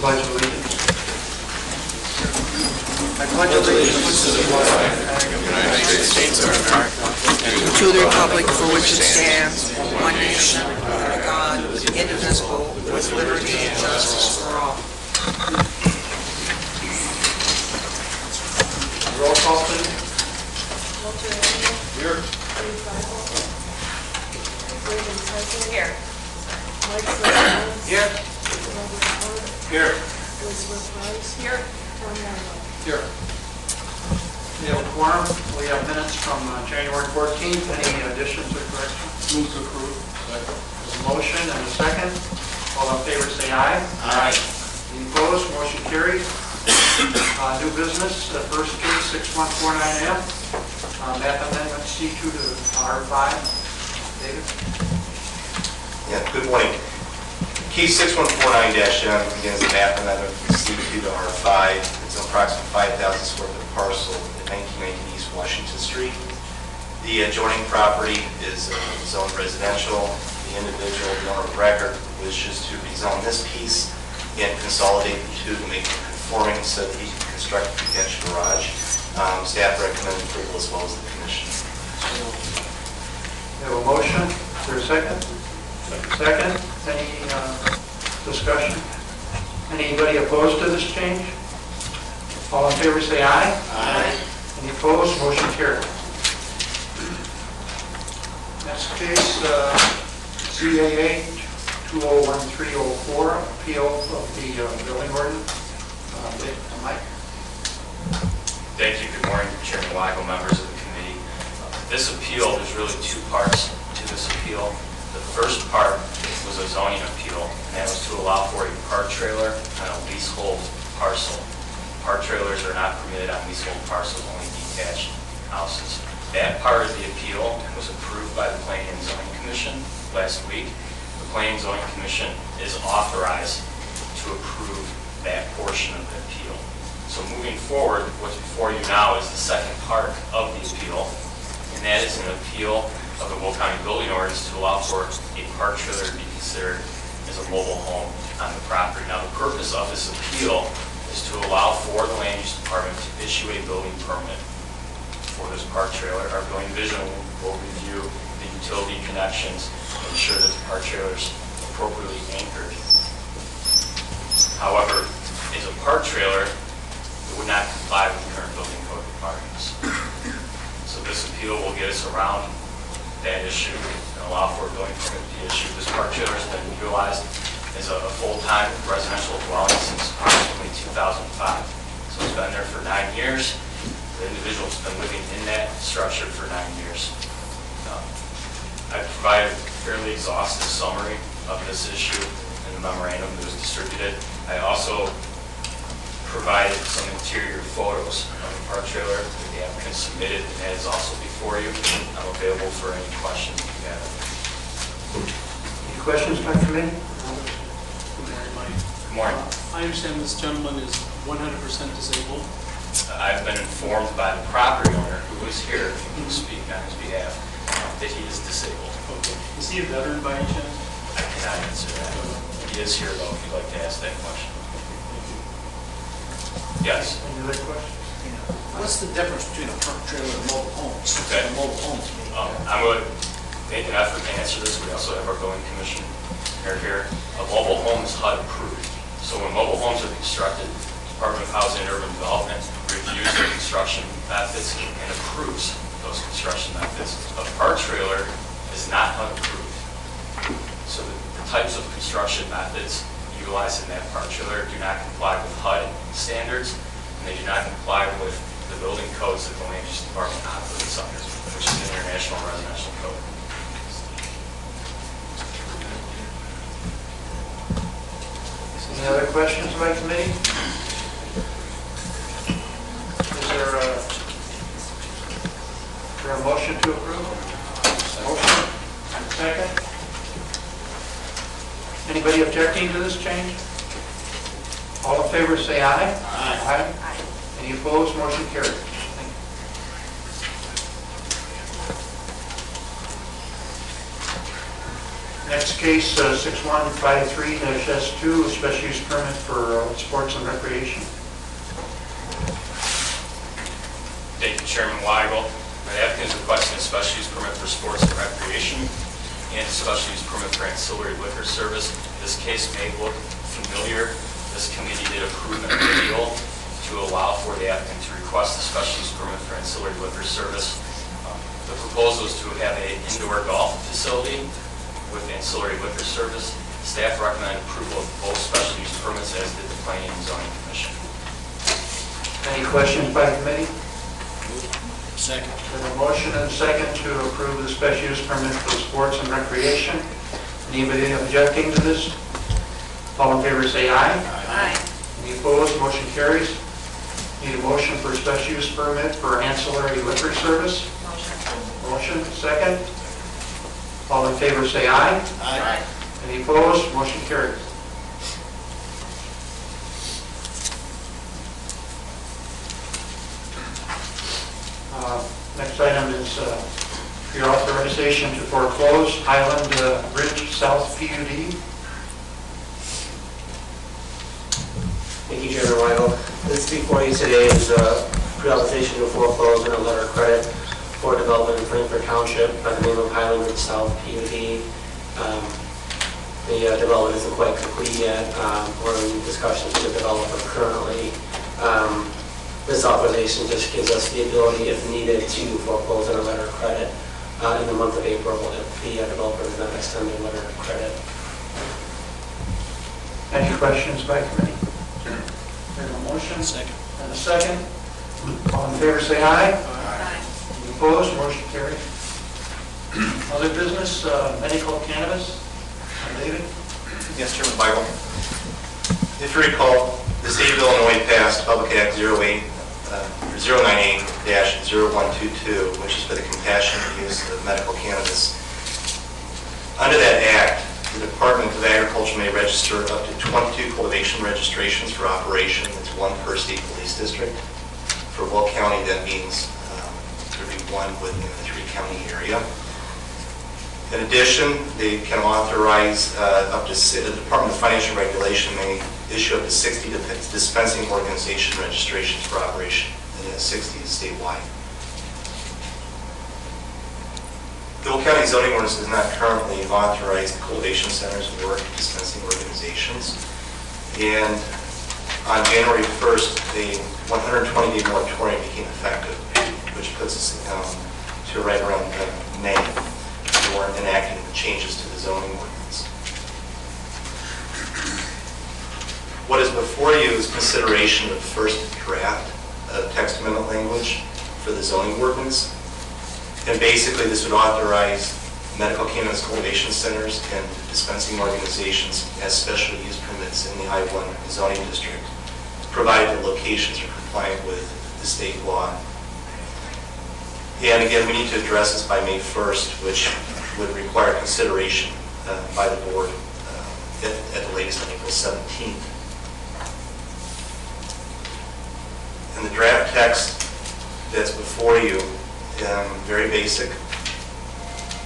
pledge allegiance. I pledge allegiance to the flag of the United States of America and to the republic for which it stands, one nation, under God, indivisible, with liberty and justice for all. Roll call, please. Here. Here. Here. Here. Here. Here. We have a quorum. We have minutes from January 14th. Any additions or corrections? Move to approve. There's a motion and a second. All in favor say aye. Aye. Any opposed? Motion carried. New business, the first case, 6149F. Map amendment C2 to R5. David? Yeah, good morning. Case 6149-M begins the map amendment from C2 to R5. It's an approximately 5,000 square foot parcel at 1919 East Washington Street. The adjoining property is zoned residential. The individual, the owner of record, wishes to rezone this piece and consolidate the two to make it conforming so that he can construct a detached garage. Staff recommends approval as well as the commission. We have a motion. Is there a second? Second. Any discussion? Anybody opposed to this change? All in favor say aye. Aye. Any opposed? Motion carried. Next case, CAA 201304, appeal of the building ordinance. Mike. Thank you. Good morning, Chairman Weigel, members of the committee. This appeal, there's really two parts to this appeal. The first part was a zoning appeal, and that was to allow for a park trailer on a leasehold parcel. Park trailers are not permitted on leasehold parcels, only detached houses. That part of the appeal was approved by the Planning and Zoning Commission last week. The Planning and Zoning Commission is authorized to approve that portion of the appeal. So moving forward, what's before you now is the second part of the appeal, and that is an appeal of the Will County Building Ordinance to allow for a park trailer to be considered as a mobile home on the property. Now, the purpose of this appeal is to allow for the Land Use Department to issue a building permit for this park trailer. Our building division will review the utility connections and ensure that the park trailer is appropriately anchored. However, as a park trailer, it would not comply with the current building code requirements. So this appeal will get us around that issue and allow for a building permit to be issued. This park trailer has been utilized as a full-time residential dwelling since approximately 2005. So it's been there for 9 years. The individual's been living in that structure for 9 years. I've provided a fairly exhaustive summary of this issue in the memorandum that was distributed. I also provided some interior photos of the park trailer that the applicant submitted, and that is also before you. I'm available for any questions if you have. Any questions by committee? Good morning. I understand this gentleman is 100% disabled. I've been informed by the property owner who is here to speak on his behalf that he is disabled. Okay. Is he a veteran by any chance? I cannot answer that. He is here though if you'd like to ask that question. Yes. Any other questions? What's the difference between a park trailer and mobile homes? Okay. Mobile homes. I'm going to make an effort to answer this. We also have our building commission here. A mobile home is HUD approved. So when mobile homes are constructed, Department of Housing and Urban Development reviews their construction methods and approves those construction methods. A park trailer is not HUD approved. So the types of construction methods utilized in that park trailer do not comply with HUD standards, and they do not comply with the building codes that the Land Use Department operates under, which is the International Residential Code. Any other questions by committee? Is there a motion to approve? Motion. Second. Anybody objecting to this change? All in favor say aye. Aye. Any opposed? Motion carried. Thank you. Next case, 6153-S2, special use permit for sports and recreation. Thank you, Chairman Weigel. The applicant is requesting a special use permit for sports and recreation and a special use permit for ancillary liquor service. This case may look familiar. This committee did approve an appeal to allow for the applicant to request a special use permit for ancillary liquor service. The proposal is to have an indoor golf facility with ancillary liquor service. Staff recommend approval of both special use permits as did the Planning and Zoning Commission. Any questions by the committee? Second. We have a motion and a second to approve the special use permit for sports and recreation. Anybody objecting to this? All in favor say aye. Aye. Any opposed? Motion carries. Need a motion for a special use permit for ancillary liquor service. Motion, second. All in favor say aye. Aye. Any opposed? Motion carries. Next item is your authorization to foreclose Highland Ridge South PUD. Thank you, Chairman Weigel. This before you today is a pre-authorization to foreclose and a letter of credit for development in Frankfurt Township by the name of Highland Ridge South PUD. The development isn't quite complete yet. We're in discussions with the developer currently. This authorization just gives us the ability, if needed, to foreclose on a letter of credit in the month of April if the developer does not extend their letter of credit. Any questions by committee? We have a motion Second. and a second. All in favor say aye. Aye. Any opposed? Motion carries. Other business, medical cannabis. David? Yes, Chairman Weigel. If you recall, the state of Illinois passed Public Act 098-0122, which is for the compassionate use of medical cannabis. Under that act, the Department of Agriculture may register up to 22 cultivation registrations for operation. It's one per state police district. For Will County, that means there will be one within the 3-county area. In addition, they can authorize up to, the Department of Financial Regulation may issue up to 60 dispensing organization registrations for operation, and 60 is statewide. The Will County zoning ordinance does not currently authorize cultivation centers or dispensing organizations. And on January 1st, the 120-day moratorium became effective, which puts us to right around May. We're enacting changes to the zoning ordinance. What is before you is consideration of the first draft of text amendment language for the zoning ordinance. And basically, this would authorize medical cannabis cultivation centers and dispensing organizations as special use permits in the I-1 zoning district, provided the locations are compliant with the state law. And again, we need to address this by May 1st, which would require consideration by the board at the latest on April 17th. In the draft text that's before you, very basic.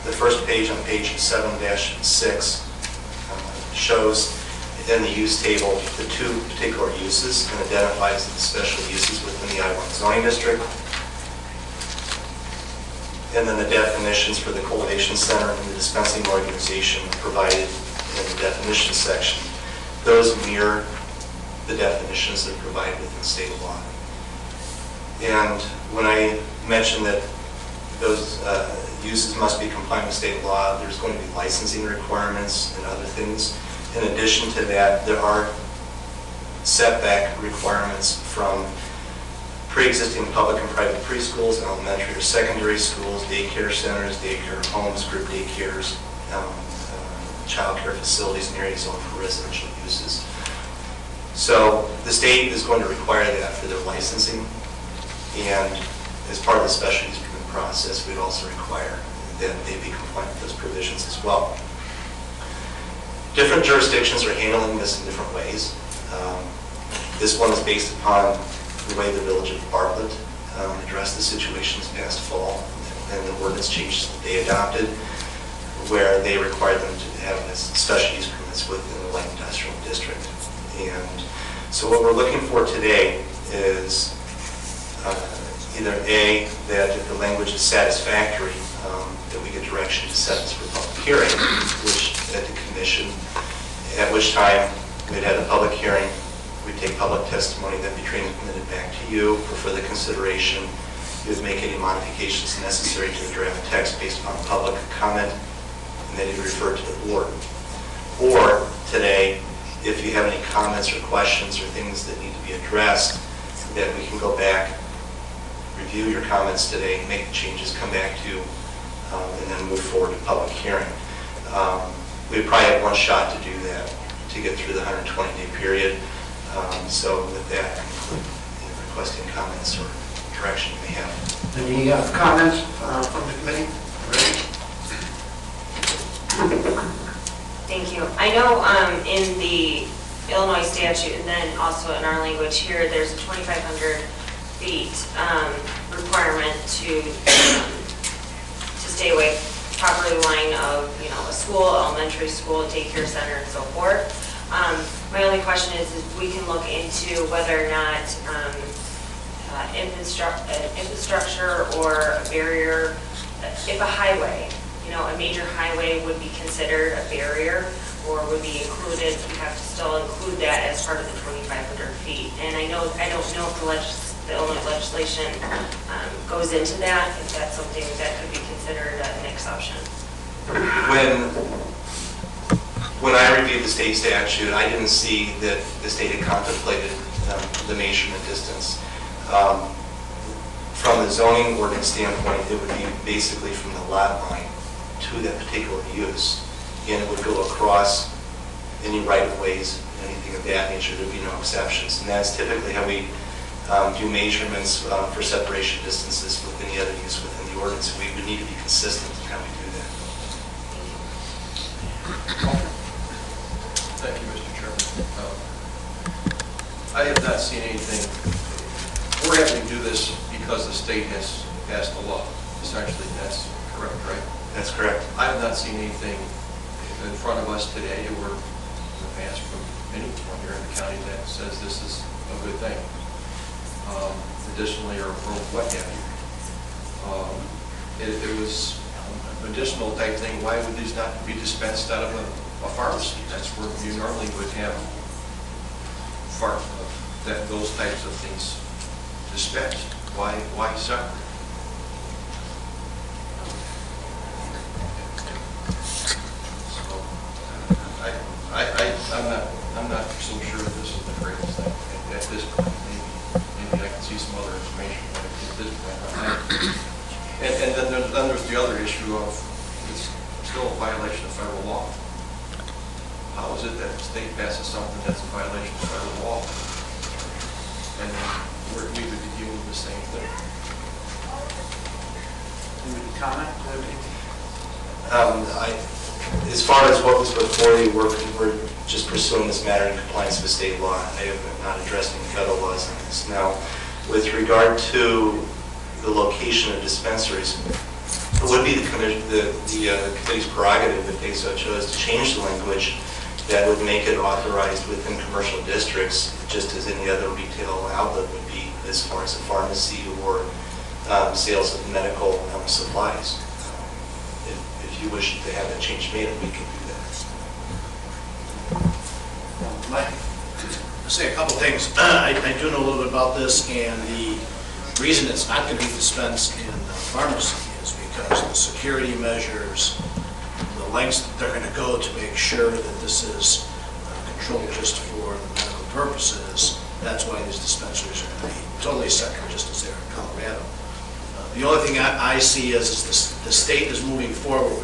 The first page on page 7-6 shows in the use table the 2 particular uses and identifies the special uses within the I-1 zoning district. And then the definitions for the cultivation center and the dispensing organization provided in the definition section. Those mirror the definitions that are provided within state law. And when I mentioned that those uses must be compliant with state law, there's going to be licensing requirements and other things. In addition to that, there are setback requirements from pre-existing public and private preschools, elementary or secondary schools, daycare centers, daycare homes, group daycares, child care facilities, and areas zoned for residential uses. So the state is going to require that for their licensing, and as part of the special use permit process, we'd also require that they be compliant with those provisions as well. Different jurisdictions are handling this in different ways. This one is based upon the way the village of Bartlett addressed the situation this past fall and the ordinance changes that they adopted. where they require them to have this special use permits within the light industrial district. And so what we're looking for today is either A, that if the language is satisfactory, that we get direction to set this for public hearing, which at the commission, at which time we'd have a public hearing, we'd take public testimony, then be transmitted back to you for further consideration. You would make any modifications necessary to the draft text based upon public comment, and then you refer to the board. Or today, if you have any comments or questions or things that need to be addressed, that we can go back, review your comments today, make the changes, come back to you, and then move forward to public hearing. We probably have one shot to do that, to get through the 120-day period. So with that, I conclude requesting comments or direction you may have. Any comments from the committee? Thank you. I know in the Illinois statute and then also in our language here, there's a 2,500 feet requirement to stay away property line of, a school, elementary school, daycare center, and so forth. My only question is if we can look into whether or not infrastructure or a barrier, if a highway, a major highway would be considered a barrier or would be included, you have to still include that as part of the 2,500 feet. And I don't know if the Illinois legislation goes into that, if that's something that could be considered an exception. When I reviewed the state statute, I didn't see that the state had contemplated the measurement distance. From the zoning ordinance standpoint, it would be basically from the lot line to that particular use, and it would go across any right-of-ways, anything of that nature. There would be no exceptions, and that's typically how we do measurements for separation distances with any other use within the ordinance. We would need to be consistent in how we do that. Thank you, Mr. Chairman. I have not seen anything. We're having to do this because the state has passed a law. Essentially, that's correct, right? That's correct. I have not seen anything in front of us today or in the past from anyone here in the county that says this is a good thing. Additionally, or what have you. It was an additional type thing. Why would these not be dispensed out of a pharmacy? That's where you normally would have those types of things dispensed. Why separate? So I'm not so sure this is the greatest thing at this point. Maybe I can see some other information at this point. And then there's the other issue of it's still a violation of federal law. How is it that the state passes something that's a violation of federal law? And we would be dealing with the same thing. Any comment? As far as what was before you, we're just pursuing this matter in compliance with state law. I have not addressed any federal laws on this. Now, with regard to the location of dispensaries, it would be the committee's prerogative if they so chose to change the language that would make it authorized within commercial districts, just as any other retail outlet would be, as far as a pharmacy or sales of medical supplies. If you wish to have that change made, we can do that. I'll say a couple things. I do know a little bit about this, and the reason it's not going to be dispensed in the pharmacy is because the security measures, the lengths that they're going to go to make sure that this is controlled just for the medical purposes. That's why these dispensaries are going to be totally separate, just as they are in Colorado. The only thing I see is the state is moving forward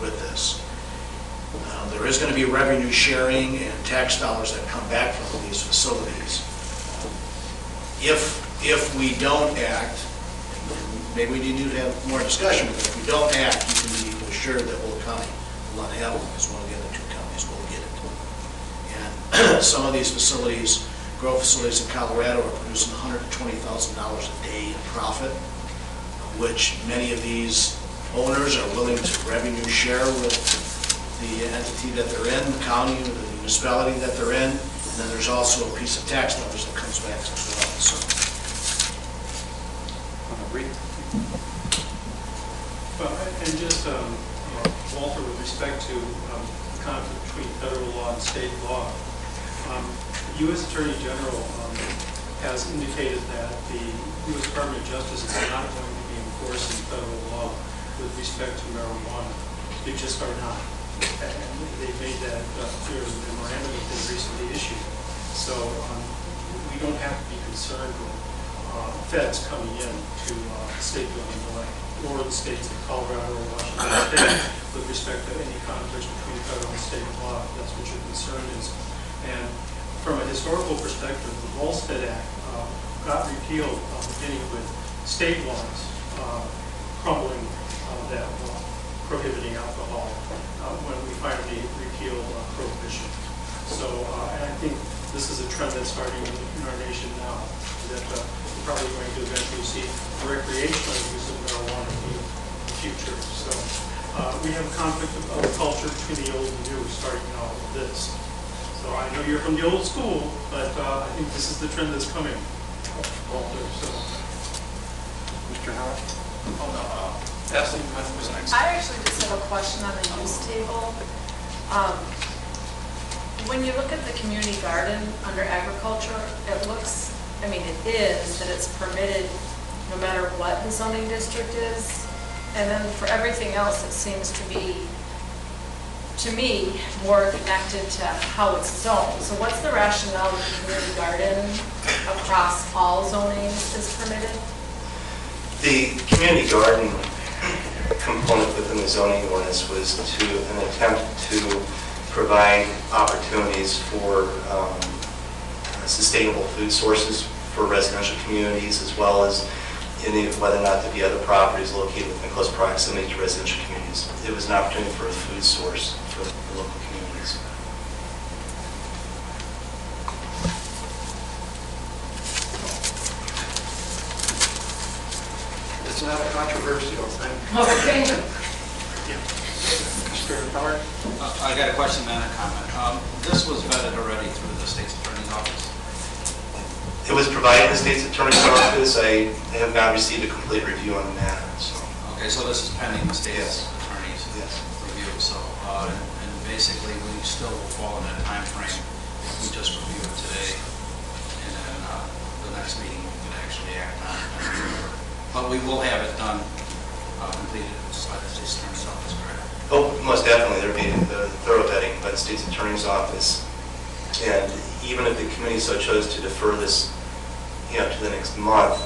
with this. There is going to be revenue sharing and tax dollars that come back from these facilities. If we don't act, maybe we need to have more discussion, but if we don't act, you can be assured that Will County will not have one, because one of the other two counties will get it. And some of these facilities, grow facilities in Colorado, are producing $120,000 a day in profit, which many of these owners are willing to revenue share with the entity that they're in, the county, or the municipality that they're in. And then there's also a piece of tax dollars that comes back as well, so. Well, and just, Walter, with respect to the conflict between federal law and state law, the U.S. Attorney General has indicated that the U.S. Department of Justice is not going to be enforcing federal law with respect to marijuana. They just are not. And they've made that clear in the memorandum that they recently issued. So we don't have to be concerned with feds coming in to the state of Illinois or the states of Colorado or Washington State with respect to any conflicts between federal and state law. That's what your concern is. And from a historical perspective, the Volstead Act got repealed beginning with state laws crumbling that law, prohibiting alcohol when we finally repealed prohibition. So and I think this is a trend that's starting in our nation now, that we're probably going to eventually see recreational use of marijuana in the future. So we have a conflict of culture between the old and new starting out with this. So I know you're from the old school, but I think this is the trend that's coming, Walter. So, Mr. Howard? Oh, no. Ashley, was next. I actually just have a question on the use table. When you look at the community garden under agriculture, it looks, I mean, it is that it's permitted no matter what the zoning district is. And then for everything else, it seems to be, to me, more connected to how it's zoned. So what's the rationale that the community garden across all zonings is permitted? The community garden component within the zoning ordinance was an attempt to provide opportunities for sustainable food sources for residential communities, as well as whether or not there be other properties located within close proximity to residential communities. It was an opportunity for a food source for the local communities. It's not a controversial thing. Okay. Mr. Howard? I got a question and a comment. This was vetted already through the state's attorney's office? It was provided in the state's attorney's office. I have not received a complete review on the matter. So. Okay, so this is pending the state's attorney's Yes. review. So, and basically, we still will fall in that time frame if we just review it today, and then the next meeting we can actually act on it. But we will have it done, completed by the state's attorney's office, correct? Oh, most definitely. There would be a thorough vetting by the state's attorney's office. And even if the committee so chose to defer this, to the next month,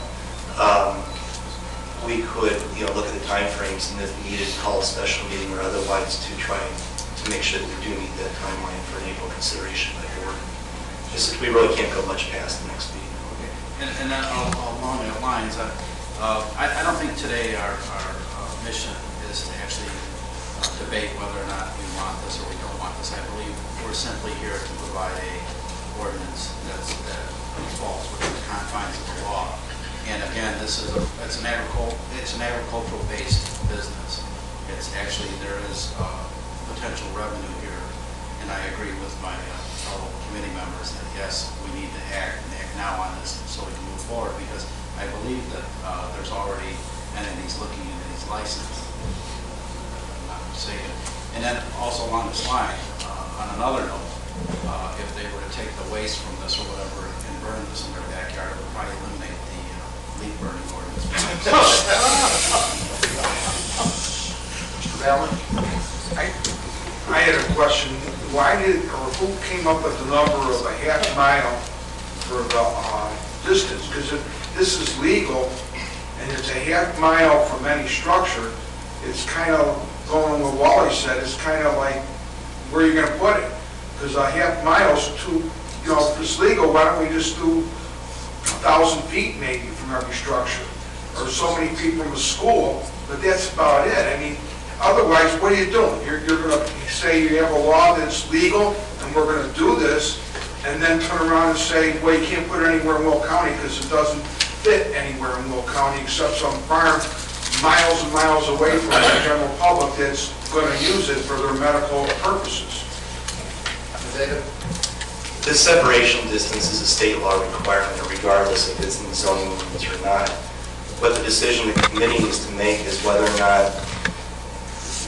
we could, look at the timeframes and if needed, call a special meeting or otherwise to try to make sure that we do meet that timeline for an April consideration by the board. Just that we really can't go much past the next meeting. Okay. And then along those lines, I don't think today our mission is to actually debate whether or not we want this or we don't want this. I believe we're simply here to provide a ordinance that falls within the confines of the law. And again, it's an agricultural-based business. It's actually, there is potential revenue here, and I agree with my fellow committee members that yes, we need to act now on this so we can move forward, because I believe that there's already entities looking into these licenses. I'm not mistaken. And then also along this line, on another note, if they were to take the waste from this or whatever and burn this in their backyard, it would probably eliminate the leaf burning ordinance. Mr. Ballard? I had a question. Why did, or who came up with the number of a half mile for the distance? Because if this is legal and it's a half mile from any structure, it's kind of going with what Wally said, it's kind of like where you're going to put it. Because a half mile is too, if it's legal, why don't we just do 1,000 feet maybe from every structure? Or so many feet from a school, but that's about it. I mean, otherwise, what are you doing? You're going to say you have a law that's legal and we're going to do this, and then turn around and say, well, you can't put it anywhere in Will County because it doesn't fit anywhere in Will County except some farm miles and miles away from the general public that's going to use it for their medical purposes. David? This separation distance is a state law requirement regardless if it's in the zoning ordinance or not. But the decision the committee needs to make is whether or not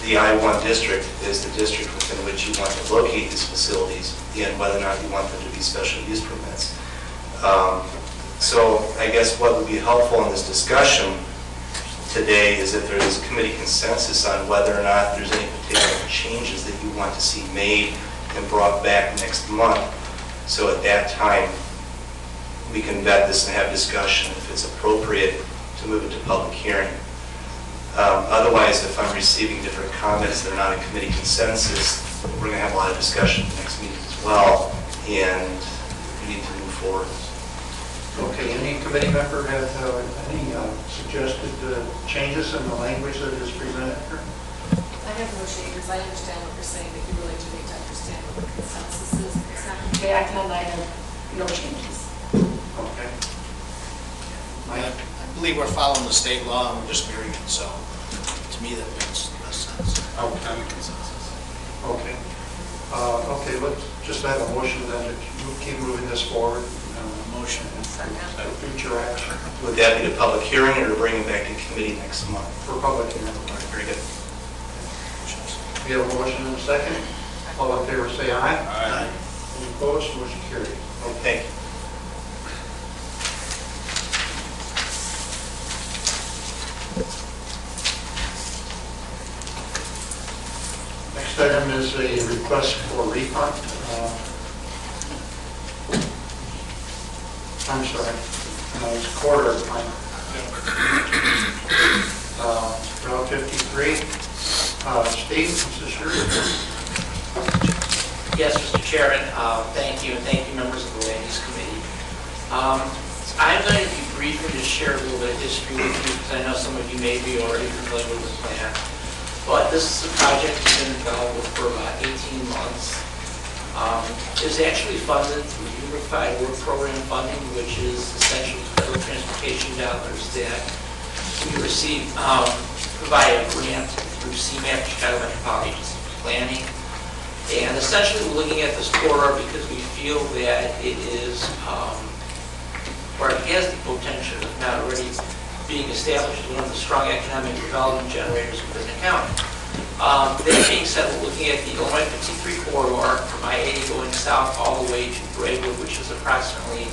the I-1 district is the district within which you want to locate these facilities and whether or not you want them to be special use permits. So I guess what would be helpful in this discussion today is if there is committee consensus on whether or not there's any particular changes that you want to see made and brought back next month. So at that time, we can vet this and have discussion if it's appropriate to move it to public hearing. Otherwise, if I'm receiving different comments that are not in committee consensus, we're going to have a lot of discussion at the next meeting as well, and we need to move forward. Okay, any committee member have any suggested changes in the language that is presented here? I have no changes. I understand what you're saying, but you really do need to understand what the consensus is. It's not going to be acted on. I have no changes. Okay. I believe we're following the state law and we're just mirroring it, so to me that makes the best sense. Okay. Okay. Okay, let's just have a motion then to keep moving this forward. Motion. For future action. Would that be to public hearing or to bring it back to committee next month? For public hearing. All right, very good. We have a motion and a second. All in favor say aye. Aye. Any opposed? Motion carried. Thank you. Next item is a request for refund. I'm sorry, it's quarter of time. Route 53. Steve, this is yours. Yes, Mr. Chairman, thank you, and thank you, members of the Land Use Committee. I'm going to be brief and just share a little bit of history with you, because I know some of you may be already familiar with the plan. But this is a project we've been involved with for about 18 months. It was actually funded through Unified Work Program funding, which is essentially federal transportation dollars that we receive via a grant through CMAP, Chicago Metropolitan Agency for Planning. And essentially we're looking at this corridor because we feel that it is, or it has the potential, if not already being established, as one of the strong economic development generators within the county. That being said, we're looking at the Illinois 53 corridor from I-80 going south all the way to Braidwood, which is approximately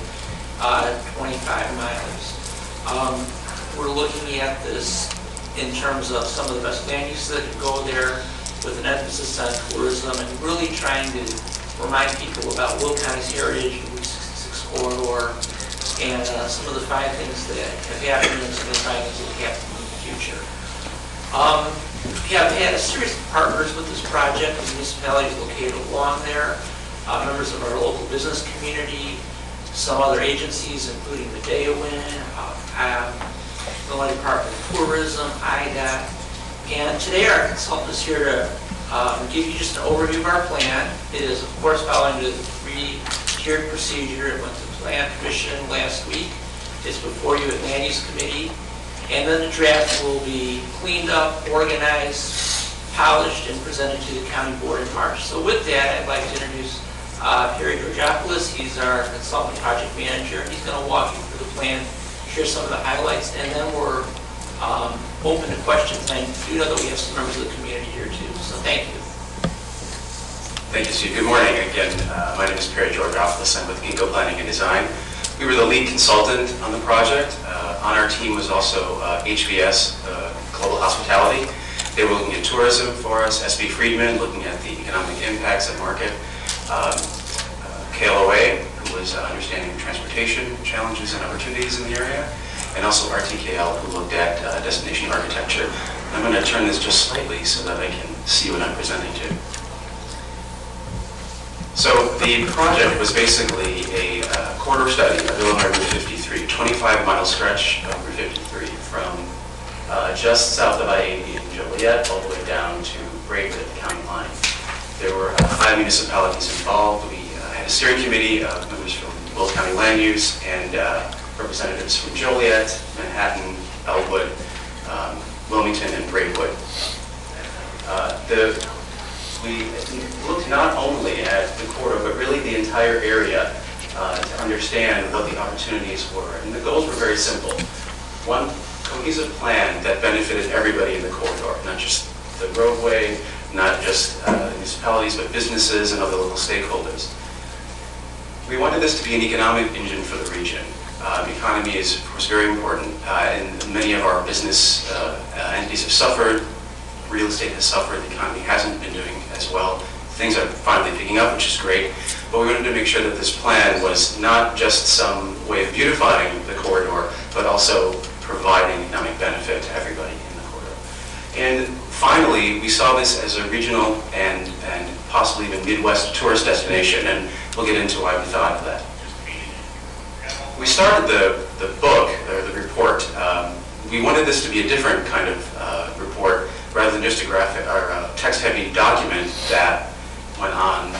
25 miles. We're looking at this in terms of some of the best land uses that could go there, with an emphasis on tourism and really trying to remind people about Will County's heritage, the Route 66 corridor, and some of the fine things that have happened and some of the fine things that will happen in the future. We have had a series of partners with this project, the municipalities located along there, members of our local business community, some other agencies including the DAOIN, Illinois Department of Tourism, IDOT, and today our consultant is here to give you just an overview of our plan. It is of course following the three-tiered procedure. It went to Plan Commission last week. It's before you at Land Use Committee. And then the draft will be cleaned up, organized, polished, and presented to the county board in March. So with that, I'd like to introduce Perry Georgopoulos. He's our consultant project manager. He's going to walk you through the plan, share some of the highlights, and then we're open to questions. And I do know that we have some members of the community here too. So thank you. Thank you, Steve. Good morning again. My name is Perry Georgopoulos. I'm with Ginkgo Planning and Design. We were the lead consultant on the project. On our team was also HVS, Global Hospitality. They were looking at tourism for us. SB Friedman, looking at the economic impacts of market. KLOA, who was understanding transportation challenges and opportunities in the area. And also RTKL, who looked at destination architecture. I'm going to turn this just slightly so that I can see what I'm presenting to. So the project was basically a corridor study of Illinois Route 53, 25-mile stretch of Route 53 from just south of I-80 in Joliet all the way down to Braidwood at the county line. There were 5 municipalities involved. We had a steering committee of members from Will County Land Use and representatives from Joliet, Manhattan, Elwood, Wilmington, and Braidwood. We looked not only at the corridor, but really the entire area to understand what the opportunities were. And the goals were very simple. One cohesive plan that benefited everybody in the corridor, not just the roadway, not just the municipalities, but businesses and other local stakeholders. We wanted this to be an economic engine for the region. The economy is, of course, very important, and many of our business entities have suffered. Real estate has suffered. The economy hasn't been doing as well. Things are finally picking up, which is great. But we wanted to make sure that this plan was not just some way of beautifying the corridor, but also providing economic benefit to everybody in the corridor. And finally, we saw this as a regional and possibly even Midwest tourist destination, and we'll get into why we thought of that. We started the book, or the report. We wanted this to be a different kind of report, rather than just a graphic or a text-heavy document that went on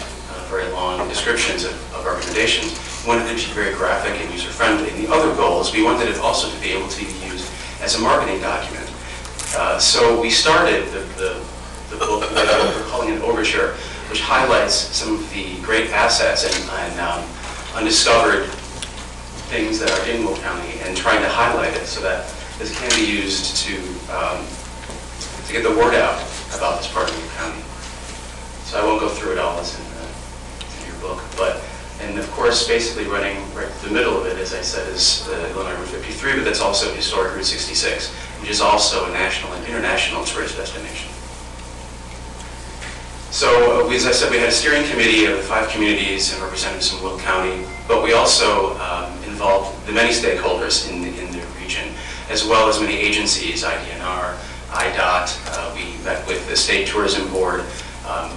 very long descriptions of our recommendations. We wanted it to be very graphic and user-friendly. And the other goal is we wanted it also to be able to be used as a marketing document. So we started the book with what we're calling an overture, which highlights some of the great assets and undiscovered things that are in Will County, and trying to highlight it so that this can be used to get the word out about this part of Will County. So I won't go through it all, it's in your book. And of course, basically running right through the middle of it, as I said, is the Illinois Route 53, but that's also historic Route 66, which is also a national and international tourist destination. So, as I said, we had a steering committee of 5 communities and representatives from Will County, but we also involved the many stakeholders in the region, as well as many agencies, IDNR, IDOT. We met with the State Tourism Board.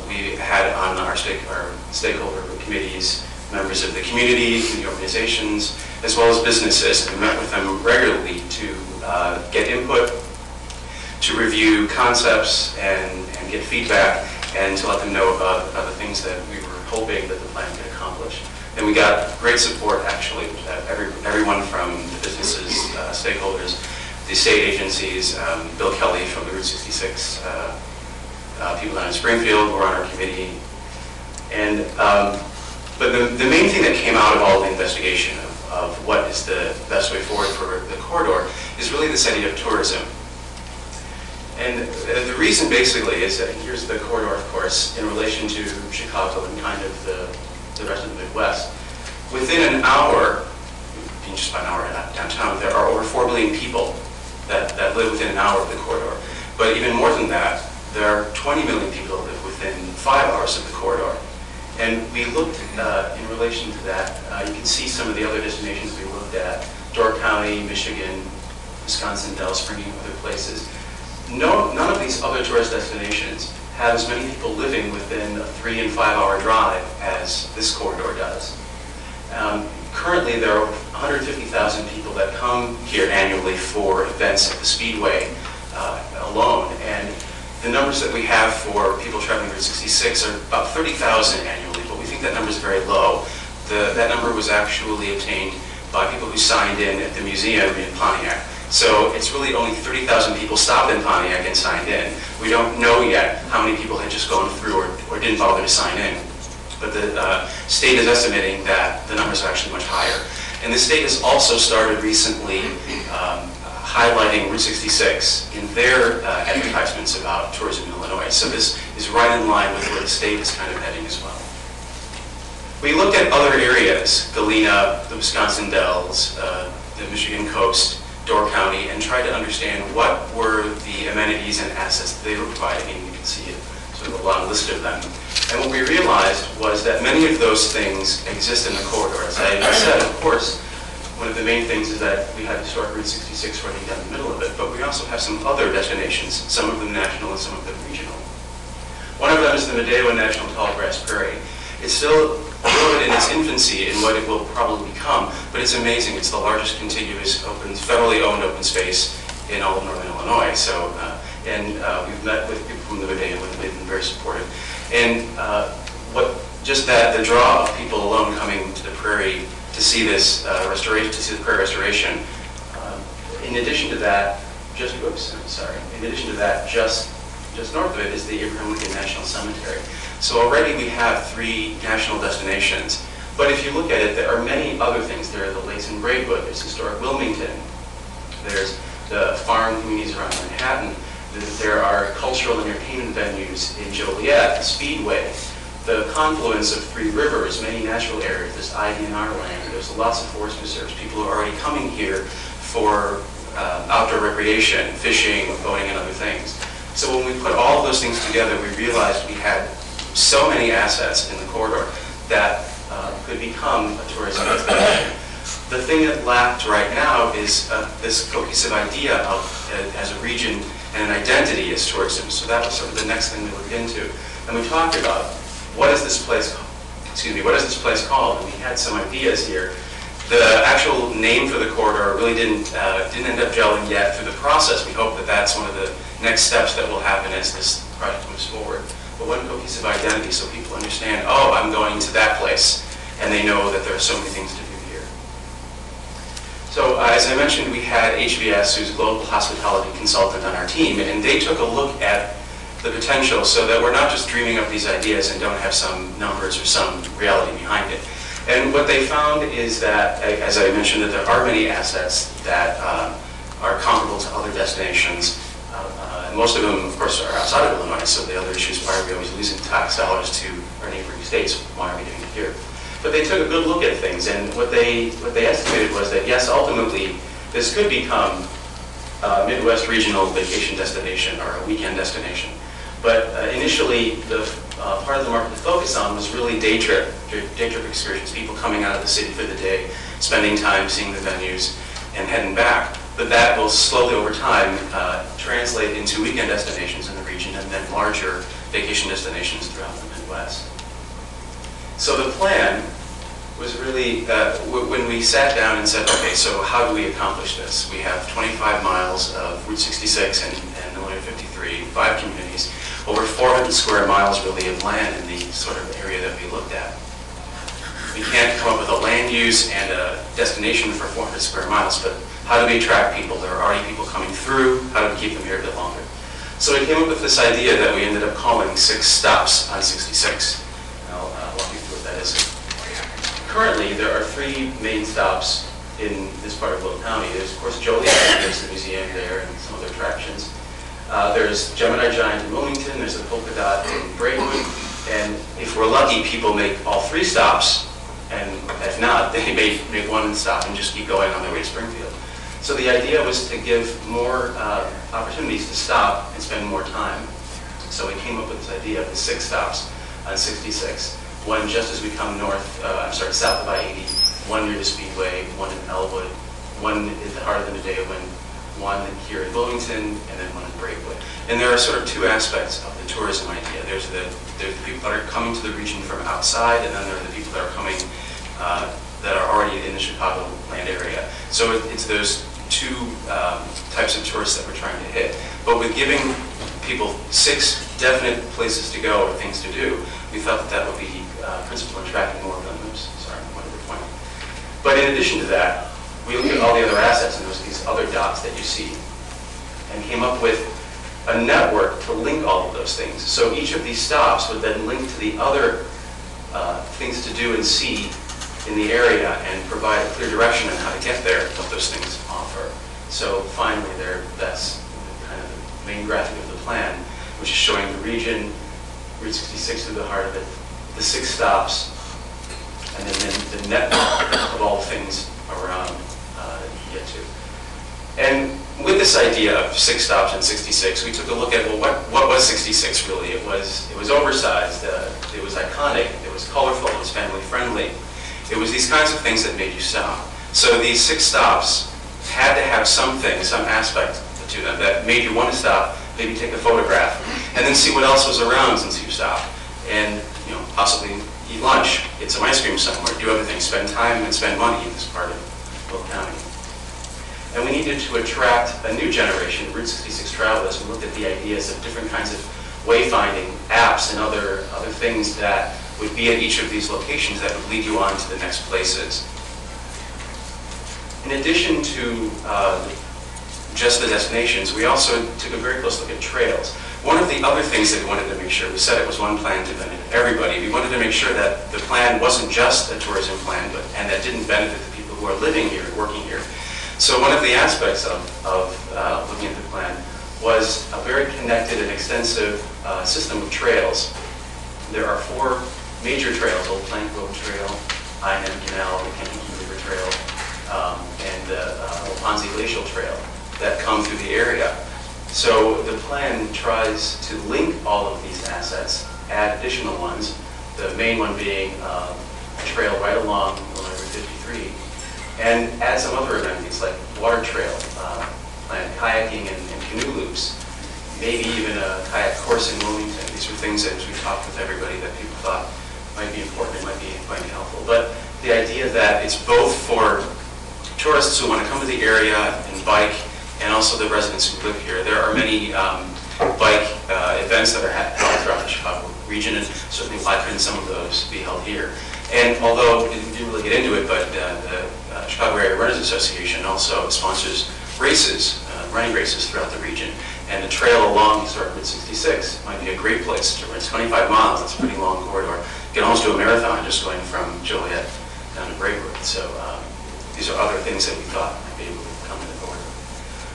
We had on our stakeholder committees members of the community, organizations, as well as businesses. We met with them regularly to get input, to review concepts and get feedback, and to let them know about the things that we were hoping that the plan could accomplish. And we got great support, actually. Everyone from the businesses, stakeholders, the state agencies, Bill Kelly from the Route 66, people down in Springfield were on our committee. And, but the main thing that came out of all the investigation of what is the best way forward for the corridor is really this idea of tourism. And the reason basically is that here's the corridor, of course, in relation to Chicago and kind of the rest of the Midwest. Within an hour, being just about an hour downtown, there are over 4 billion people that live within an hour of the corridor. But even more than that, there are 20 million people that live within 5 hours of the corridor. And we looked in relation to that. You can see some of the other destinations we looked at: Door County, Michigan, Wisconsin, Dells, Spring, other places. None of these other tourist destinations have as many people living within a 3- and 5-hour drive as this corridor does. Currently, there are 150,000 people that come here annually for events at the Speedway alone. And the numbers that we have for people traveling Route 66 are about 30,000 annually, but we think that number is very low. That number was actually obtained by people who signed in at the museum in Pontiac. So it's really only 30,000 people stopped in Pontiac and signed in. We don't know yet how many people had just gone through or didn't bother to sign in. But the state is estimating that the numbers are actually much higher. And the state has also started recently highlighting Route 66 in their advertisements about tourism in Illinois. So this is right in line with where the state is kind of heading as well. We looked at other areas: Galena, the Wisconsin Dells, the Michigan coast, Door County, and tried to understand what were the amenities and assets that they were providing. And you can see sort of a long list of them. And what we realized was that many of those things exist in the corridor. As I said, of course, one of the main things is that we have historic Route 66 running down the middle of it, but we also have some other destinations, some of them national and some of them regional. One of them is the Medeo National Tallgrass Prairie. It's still in its infancy in what it will probably become, but it's amazing. It's the largest contiguous federally owned open space in all of northern Illinois. So, we've met with people from the Medeo, and they've been very supportive. And just the draw of people alone coming to the prairie to see this restoration, to see the prairie restoration. In addition to that, in addition to that, just north of it is the Abraham Lincoln National Cemetery. So already we have 3 national destinations. But if you look at it, there are many other things. There are the lakes in Braidwood, there's historic Wilmington, there's the farm communities around Manhattan, there are cultural entertainment venues in Joliet, the Speedway, the confluence of 3 rivers, many natural areas, there's IDNR land, there's lots of forest reserves. People are already coming here for outdoor recreation, fishing, boating, and other things. So when we put all of those things together, we realized we had so many assets in the corridor that could become a tourism destination. The thing that lacked right now is this cohesive idea of as a region and an identity as tourism. So that was sort of the next thing we looked into. And we talked about what is this place called? And we had some ideas here. The actual name for the corridor really didn't end up gelling yet through the process. We hope that that's one of the next steps that will happen as this project moves forward. But one cohesive identity so people understand, oh, I'm going to that place, and they know that there are so many things to do here. So as I mentioned, we had HBS, who's a global hospitality consultant on our team, and they took a look at the potential so that we're not just dreaming up these ideas and don't have some numbers or some reality behind it. And what they found is that, as I mentioned, that there are many assets that are comparable to other destinations. Most of them, of course, are outside of Illinois, so the other issue is why are we always losing tax dollars to our neighboring states? Why are we doing it here? But they took a good look at things, and what they estimated was that, yes, ultimately, this could become a Midwest regional vacation destination or a weekend destination. But initially, the part of the market to focus on was really day trip excursions, people coming out of the city for the day, spending time seeing the venues, and heading back. But that will slowly over time translate into weekend destinations in the region and then larger vacation destinations throughout the Midwest. So the plan was really, when we sat down and said, okay, so how do we accomplish this? We have 25 miles of Route 66 and Illinois 53, 5 communities, over 400 square miles really of land in the sort of area that we looked at. We can't come up with a land use and a destination for 400 square miles, but how do we attract people? There are already people coming through. How do we keep them here a bit longer? So we came up with this idea that we ended up calling 6 stops on 66. And I'll walk you through what that is. Currently, there are 3 main stops in this part of Will County. There's, of course, Joliet, there's the museum there and some other attractions. There's Gemini Giant in Wilmington, there's the Polka Dot in Braidwood, and if we're lucky, people make all 3 stops, and if not, they may make one stop and just keep going on their way to Springfield. So the idea was to give more opportunities to stop and spend more time. So we came up with this idea of the 6 stops on 66. One just as we come south of I-80, one near the Speedway, one in Elwood, one at the heart of the Midaywood, one here in Wilmington, and then one in Braidwood. And there are sort of 2 aspects of the tourism idea. There's the people that are coming to the region from outside, and then there are the people that are coming that are already in the Chicago land area. So it's those 2 types of tourists that we're trying to hit. But with giving people 6 definite places to go or things to do, we thought that that would be principal in attracting more of them. Oops, sorry, one other point. But in addition to that, we looked at all the other assets and there's these other dots that you see and came up with a network to link all of those things. So each of these stops would then link to the other things to do and see in the area and provide a clear direction on how to get there, what those things offer. So finally, that's kind of the main graphic of the plan, which is showing the region, Route 66 through the heart of it, the 6 stops, and then the network of all the things around you get to. And with this idea of 6 stops and 66, we took a look at, well, what was 66 really? It was oversized, it was iconic, it was colorful, it was family friendly. It was these kinds of things that made you stop. So these 6 stops had to have something, some aspect to them that made you want to stop, maybe take a photograph, and then see what else was around since you stopped. And possibly eat lunch, get some ice cream somewhere, do other things, spend time and spend money in this part of Will County. And we needed to attract a new generation of Route 66 travelers. We looked at the ideas of different kinds of wayfinding apps and other things that would be at each of these locations that would lead you on to the next places. In addition to just the destinations, we also took a very close look at trails. One of the other things that we wanted to make sure, we said it was one plan to benefit everybody. We wanted to make sure that the plan wasn't just a tourism plan, and that didn't benefit the people who are living here and working here. So one of the aspects of looking at the plan was a very connected and extensive system of trails. There are 4 major trails: Old Plank Road Trail, I&M Canal, the Kankakee River Trail, and the Ponzi Glacial Trail that come through the area. So the plan tries to link all of these assets, add additional ones, the main one being a trail right along Route 53, and add some other amenities like water trail, plan kayaking and canoe loops, maybe even a kayak course in Wilmington. These are things that, as we talked with everybody, that people thought might be important and might be helpful. But the idea that it's both for tourists who want to come to the area and bike, and also the residents who live here. There are many bike events that are held throughout the Chicago region, and certainly why couldn't some of those be held here? And although we didn't really get into it, but the Chicago Area Runners Association also sponsors races, running races throughout the region. And the trail along historic Route 66 might be a great place to run. It's 25 miles, that's a pretty long corridor. You can almost do a marathon just going from Joliet down to Braidwood. So these are other things that we thought might be able to come to the corridor.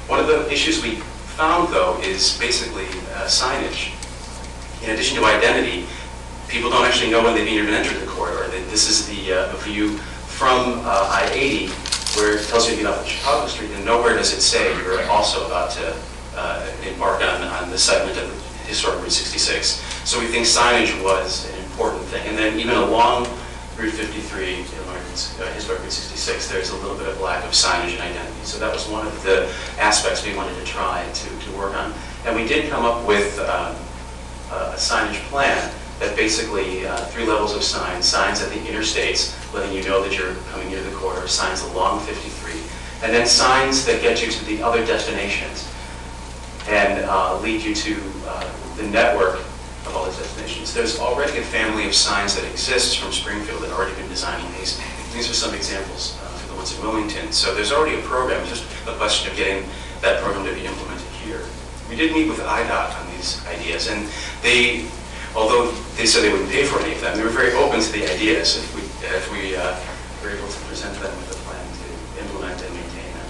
One of the issues we found, though, is basically signage. In addition to identity, people don't actually know when they've even entered the corridor. This is the view from I-80, where it tells you to get off at Chicago Street, and nowhere does it say you're also about to embark on the segment of historic Route 66. So we think signage was an important thing. And then even along Route 53, historic Route 66, there's a little bit of lack of signage and identity. So that was one of the aspects we wanted to try to work on. And we did come up with a signage plan that basically 3 levels of signs at the interstates, letting you know that you're coming near the corridor, signs along 53, and then signs that get you to the other destinations and lead you to the network of all those destinations. There's already a family of signs that exists from Springfield that have already been designing these. These are some examples for the ones in Wilmington. So there's already a program, it's just a question of getting that program to be implemented here. We did meet with IDOT on these ideas, and they, although they said they wouldn't pay for any of them, they were very open to the ideas if we were able to present them with a plan to implement and maintain them.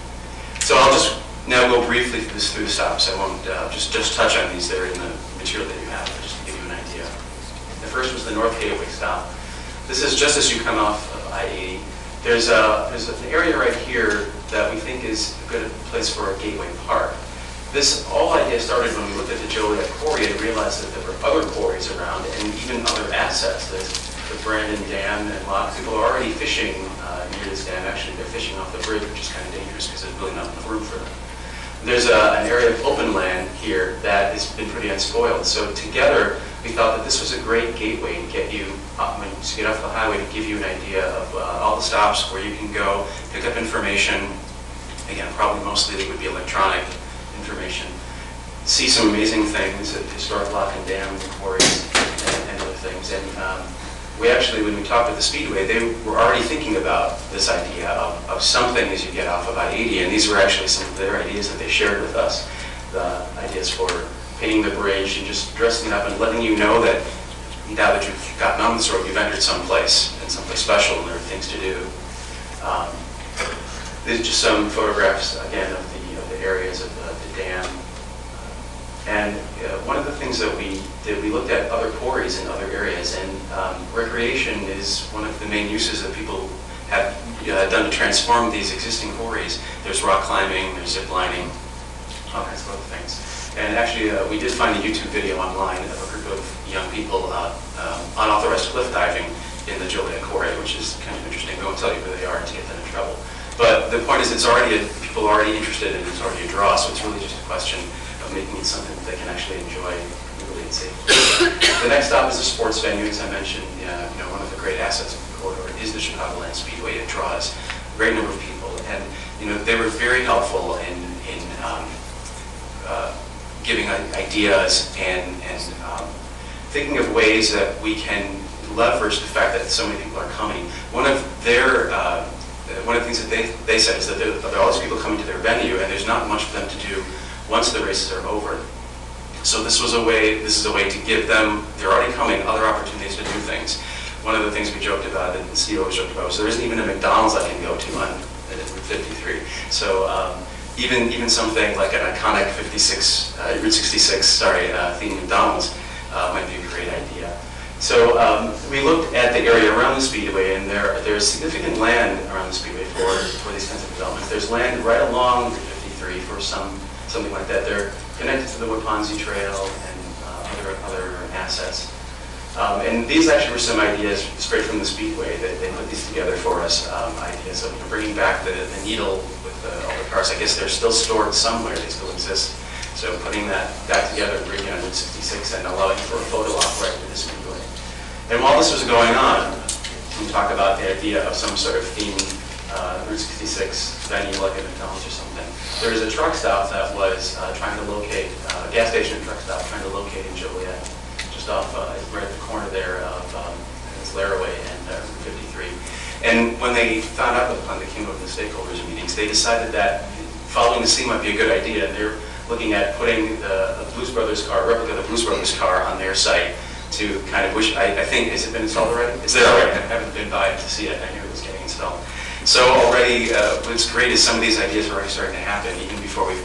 So I'll just now go briefly through the stops. I won't just touch on these. They're in the material that you have, just to give you an idea. The first was the North Gateway stop. This is just as you come off of I-80. There's an area right here that we think is a good place for a gateway park. This whole idea started when we looked at the Joliet quarry and realized that there were other quarries around and even other assets. There's the Brandon Dam and lots of people are already fishing near this dam. Actually, they're fishing off the bridge, which is kind of dangerous because there's really not enough room for them. There's an area of open land here that has been pretty unspoiled. So together, we thought that this was a great gateway to get you when you get off the highway, to give you an idea of all the stops where you can go, pick up information. Again, probably mostly it would be electronic information. See some amazing things at historic lock and dam, quarries, and other things. And we actually, when we talked with the Speedway, they were already thinking about this idea of something as you get off of I-80, and these were actually some of their ideas that they shared with us. The ideas for painting the bridge and just dressing it up and letting you know that now that you've gotten on this road, you've entered someplace, and someplace special, and there are things to do. These are just some photographs, again, of the areas of the dam. And one of the things that we did, we looked at other quarries in other areas, and recreation is one of the main uses that people have done to transform these existing quarries. There's rock climbing, there's zip lining, all kinds of other things. And actually, we did find a YouTube video online of a group of young people unauthorized cliff diving in the Joliet Quarry, which is kind of interesting. We won't tell you who they are to get them in trouble. But the point is, people are already interested and it's already a draw, so it's really just a question of making it something that they can actually enjoy legally and safely. The next stop is a sports venue, as I mentioned. One of the great assets of the corridor is the Chicagoland Speedway. It draws a great number of people, and they were very helpful in giving ideas and thinking of ways that we can leverage the fact that so many people are coming. One of their one of the things that they said is that there are all these people coming to their venue, and there's not much for them to do once the races are over. So this is a way to give them, they're already coming, other opportunities to do things. One of the things we joked about, and Steve always joked about, was there isn't even a McDonald's I can go to on Route 53. So even something like an iconic Route 66, themed McDonald's might be a great idea. So we looked at the area around the Speedway, and there's significant land around the Speedway for these kinds of developments. There's land right along Route 53 for something like that. They're connected to the Waponzi Trail and other assets. And these actually were some ideas straight from the Speedway that they put these together for us, ideas of bringing back the needle with all the cars. I guess they're still stored somewhere, they still exist. So putting that back together, bringing on Route 66 and allowing for a photo op right with the Speedway. And while this was going on, we talked about the idea of some sort of themed Route 66 venue like a McDonald's or something. There was a truck stop that was trying to locate, a gas station truck stop trying to locate in Joliet, just off right at the corner there of Laraway and Route 53. And when they found out the plan that came up in the stakeholders meetings, they decided that following the scene might be a good idea. And they're looking at putting the Blues Brothers car, replica of the Blues Brothers car on their site to kind of, which I think, has it been installed already? It's there already. I haven't been by to see it. I knew it was getting installed. So already, what's great is some of these ideas are already starting to happen even before we've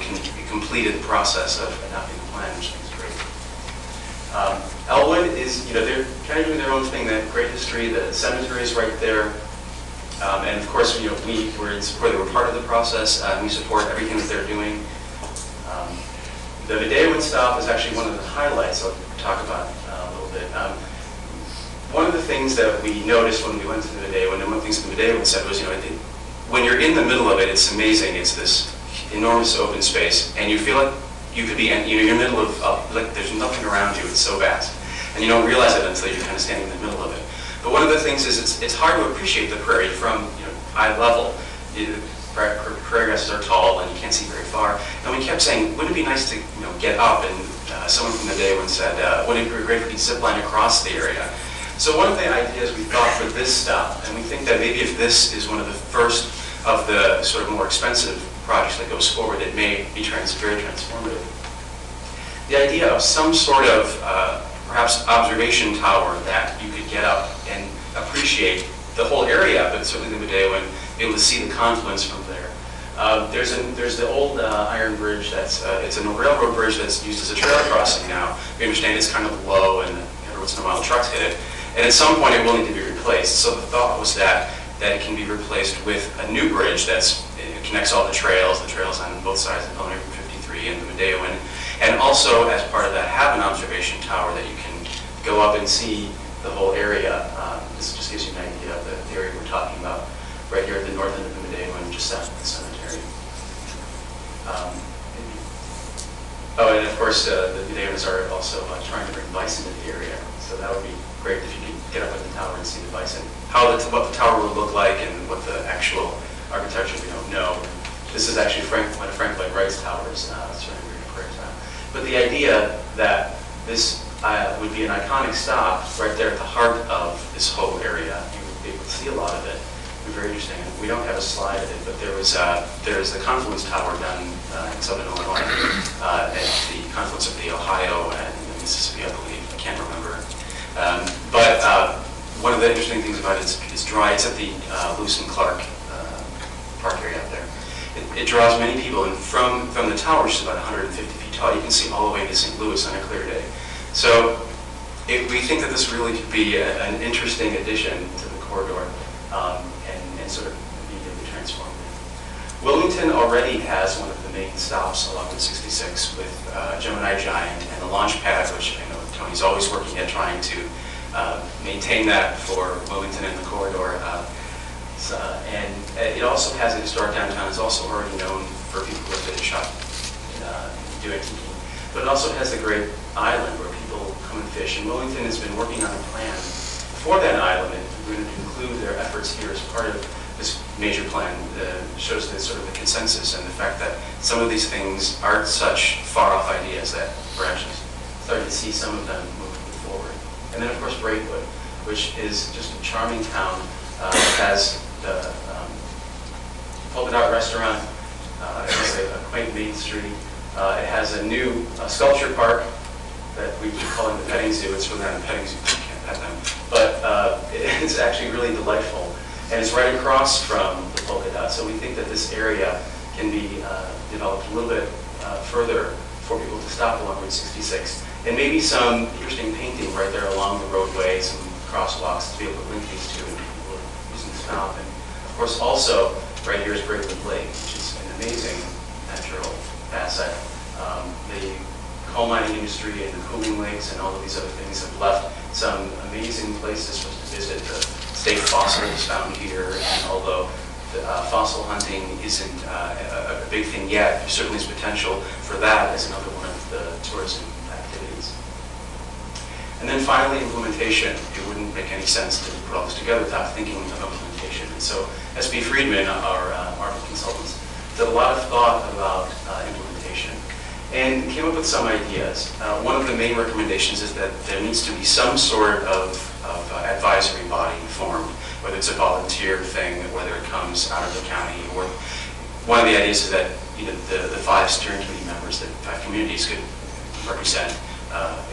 completed the process of adopting the plan, which is great. Elwood is, they're kind of doing their own thing. They have great history. The cemetery is right there. And of course, we're in support. We're part of the process. We support everything that they're doing. The Medeawin stop is actually one of the highlights I'll talk about a little bit. One of the things that we noticed when we went to the Medeawin, and one of the things the Medeawin said was, when you're in the middle of it, it's amazing. It's this enormous open space, and you feel like you could be, you're in the middle of, like there's nothing around you. It's so vast, and you don't realize it until you're kind of standing in the middle of it. But one of the things is it's hard to appreciate the prairie from eye level. Prairie grasses are tall and you can't see very far. And we kept saying, wouldn't it be nice to get up? And someone from the Medeawin said, wouldn't it be great if we could zip line across the area? So one of the ideas we thought for this stop, and we think that maybe if this is one of the first of the sort of more expensive projects that goes forward, it may be very transformative. The idea of some sort of perhaps observation tower that you could get up and appreciate the whole area, but certainly the Medeawin, be able to see the confluence from there. There's the old iron bridge that's it's a railroad bridge that's used as a trail crossing now. We understand it's kind of low, and every once in a while trucks hit it. And at some point it will need to be replaced. So the thought was that it can be replaced with a new bridge that connects all the trails on both sides of Route 53 and the Medeawin, and also as part of that have an observation tower that you can go up and see the whole area. This just gives you an idea of the area we're talking about, right here at the north end of the Medeawin, just south of the cemetery. And of course, the Medeawins are also trying to bring bison to the area, so that would be great if you could get up at the tower and see the bison. What the tower will look like and what the actual architecture, we don't know. This is actually one of Frank Lloyd Wright's towers, certainly we're in a prayer time. But the idea that this would be an iconic stop right there at the heart of this whole area, you would be able to see a lot of it. It'd be very interesting. We don't have a slide of it, but there's the confluence tower down in southern Illinois at the confluence of the Ohio and the Mississippi, I believe. I can't remember. But one of the interesting things about it is it's dry. It's at the Lewis and Clark park area out there. It draws many people, and from the tower, which is about 150 feet tall, you can see all the way to St. Louis on a clear day. So we think that this really could be an interesting addition to the corridor and sort of be really transformative. Wilmington already has one of the main stops along Route 66 with Gemini Giant and the launch pad, which I know Tony's always working at trying to maintain that for Wilmington and the corridor. And it also has a historic downtown. It's also already known for people who have been shot doing tiki. But it also has a great island where people come and fish. And Wilmington has been working on a plan for that island, and we're going to include their efforts here as part of this major plan. Shows the sort of the consensus and the fact that some of these things aren't such far-off ideas, that we're actually starting to see some of them moving forward. And then, of course, Braidwood, which is just a charming town, has polka dot restaurant. It has a quaint Main Street. It has a new sculpture park that we keep calling the petting zoo. It's really not a petting zoo, you can't pet them. But it's actually really delightful. And it's right across from the polka dot. So we think that this area can be developed a little bit further for people to stop along Route 66. And maybe some interesting painting right there along the roadway, some crosswalks to be able to link these two and people using the stop. And of course also right here is Braidwood Lake, which is an amazing natural asset. The coal mining industry and the cooling lakes and all of these other things have left some amazing places for us to visit. The state fossil is found here, and although fossil hunting isn't a big thing yet, there certainly is potential for that as another one of the tourism activities. And then finally, implementation. It wouldn't make any sense to put all this together without thinking of implementation. And so S.B. Friedman, our market consultants, did a lot of thought about implementation and came up with some ideas. One of the main recommendations is that there needs to be some sort of advisory body formed, whether it's a volunteer thing, whether it comes out of the county, or one of the ideas is that the 5 steering committee members, the 5 communities could represent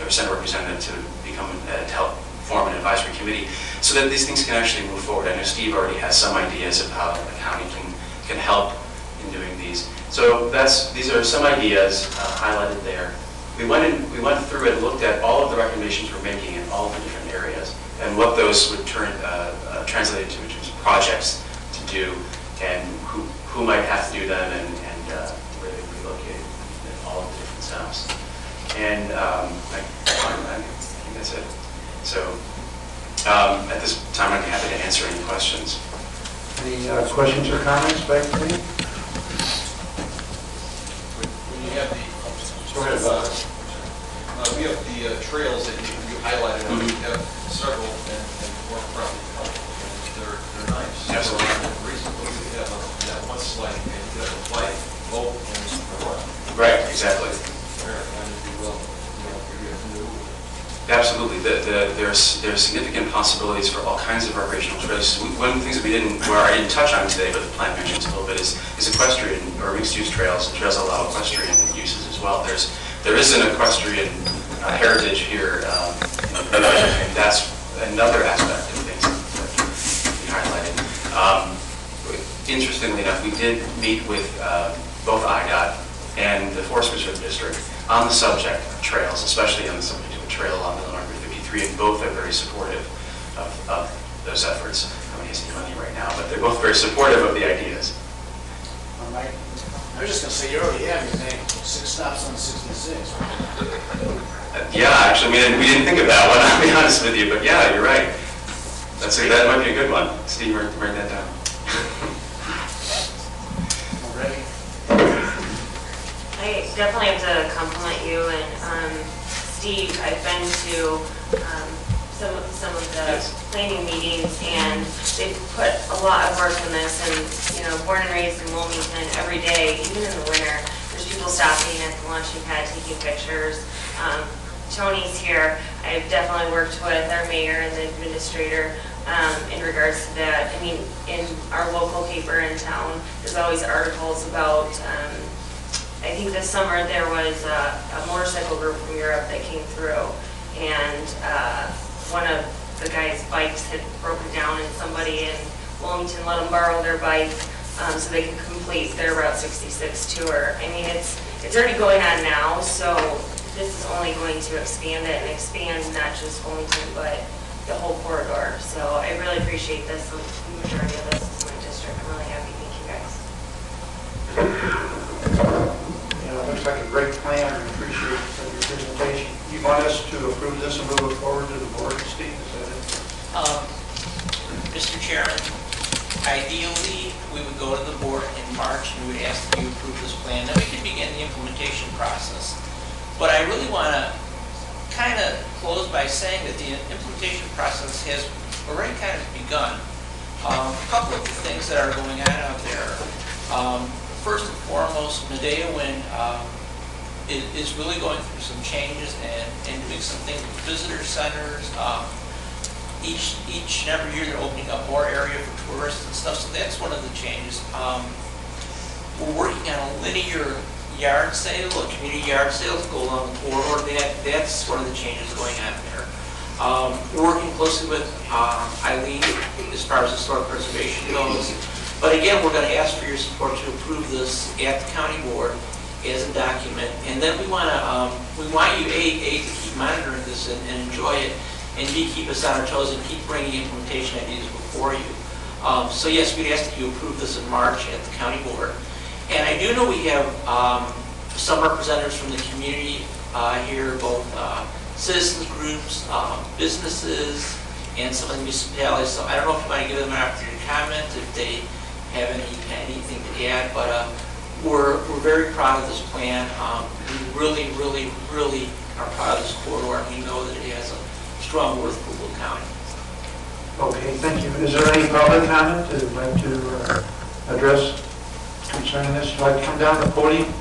or send a representative to to help form an advisory committee, so that these things can actually move forward. I know Steve already has some ideas of how the county can help in doing these. So these are some ideas highlighted there. We went through and looked at all of the recommendations we're making in all of the different areas and what those would translate into in terms of projects to do and who might have to do them and where they would be located in all of the different stops. And I think that's it. So at this time, I'd be happy to answer any questions. Any questions or comments back to me? When you have the, Go ahead, Bob. we have the trails that you highlighted, and we have several and more probably they're nice. Yes. So recently we have that one slide, and you have a flight, boat, and a run. Right, exactly. And if you will, maybe a new. Absolutely. There's significant possibilities for all kinds of recreational trails. One of the things that I didn't touch on today, but the plan mentions a little bit, is equestrian or mixed-use trails. The trails allow equestrian uses as well. There is an equestrian heritage here, and that's another aspect of things that we highlighted. Interestingly enough, we did meet with both IDOT and the Forest Preserve District on the subject of trails, especially on the subject of a trail along Illinois Route 53, and both are very supportive of those efforts. Nobody has any money right now, but they're both very supportive of the ideas. Mike, I was just going to say, you already have your name, 6 stops on 66. Yeah, actually, we didn't think of that one, I'll be honest with you, but yeah, you're right. That might be a good one. Steve, write that down. Ready? I definitely have to compliment you and Steve. I've been to some of the planning meetings, and they've put a lot of work in this. And born and raised in Wilmington, every day, even in the winter, there's people stopping at the launching pad taking pictures. Tony's here. I've definitely worked with our mayor and the administrator in regards to that. I mean, in our local paper in town, there's always articles about, I think this summer there was a motorcycle group from Europe that came through, and one of the guys' bikes had broken down, and somebody in Wilmington let them borrow their bike so they could complete their Route 66 tour. I mean, it's already going on now, so this is only going to expand it and expand not just Wilmington, but the whole corridor. So I really appreciate this. The majority of this is my district. I'm really happy. Thank you guys. It looks like a great plan. I appreciate your presentation. You want us to approve this and move it forward to the board, Steve? Is that it? Mr. Chairman, ideally, we would go to the board in March and we would ask that you approve this plan. Then we can begin the implementation process. But I really want to kind of close by saying that the implementation process has already kind of begun. A couple of the things that are going on out there. First and foremost, Medea Wind is really going through some changes and doing some things with visitor centers. Each and every year they're opening up more area for tourists and stuff, so that's one of the changes. we're working on a linear yard sale, a community yard sale to go along the corridor. That's one of the changes going on there. We're working closely with Eileen as far as historic preservation goes. But again, we're going to ask for your support to approve this at the county board as a document. And then we want you, A, to keep monitoring this and enjoy it, and B, keep us on our toes and keep bringing implementation ideas before you. So yes, we'd ask that you approve this in March at the county board. And I do know we have some representatives from the community here, both citizens groups, businesses, and some of the municipalities. So I don't know if you want to give them an opportunity to comment, if they have anything to add, but we're very proud of this plan. We really, really, really are proud of this corridor, and we know that it has a strong worth for Will County. Okay, thank you. Is there any public comment that you'd like to address concerning this? Would you like to come down to the podium?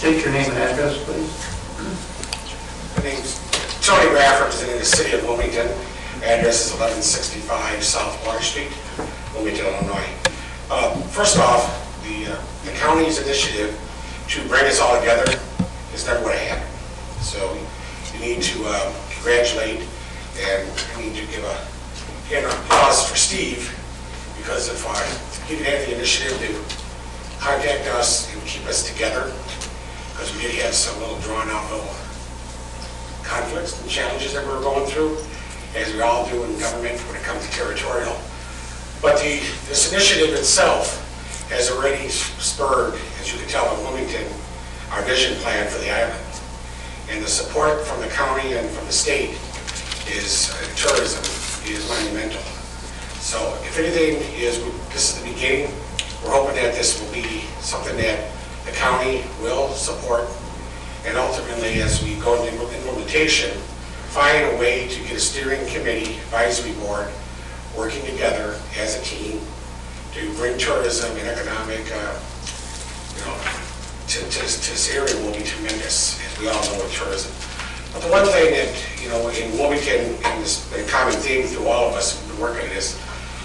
State your name and address, please. My name's Tony Graff, representing the city of Wilmington. Address is 1165 South Water Street, Wilmington, Illinois. First off, the county's initiative to bring us all together is never going to happen. So you need to congratulate, and we need to give a hand of applause for Steve, because if he didn't have the initiative to contact us and keep us together, because we did have some little drawn out little conflicts and challenges that we're going through, as we all do in government when it comes to territorial. But this initiative itself has already spurred, as you can tell in Wilmington, our vision plan for the island. And the support from the county and from the state is, tourism is monumental. So if anything this is the beginning. We're hoping that this will be something that the county will support, and ultimately, as we go into implementation, find a way to get a steering committee, advisory board, working together as a team to bring tourism and economic, to this area will be tremendous, as we all know with tourism. But the one thing that, in Wilmington, and this a common theme through all of us who've been working on this,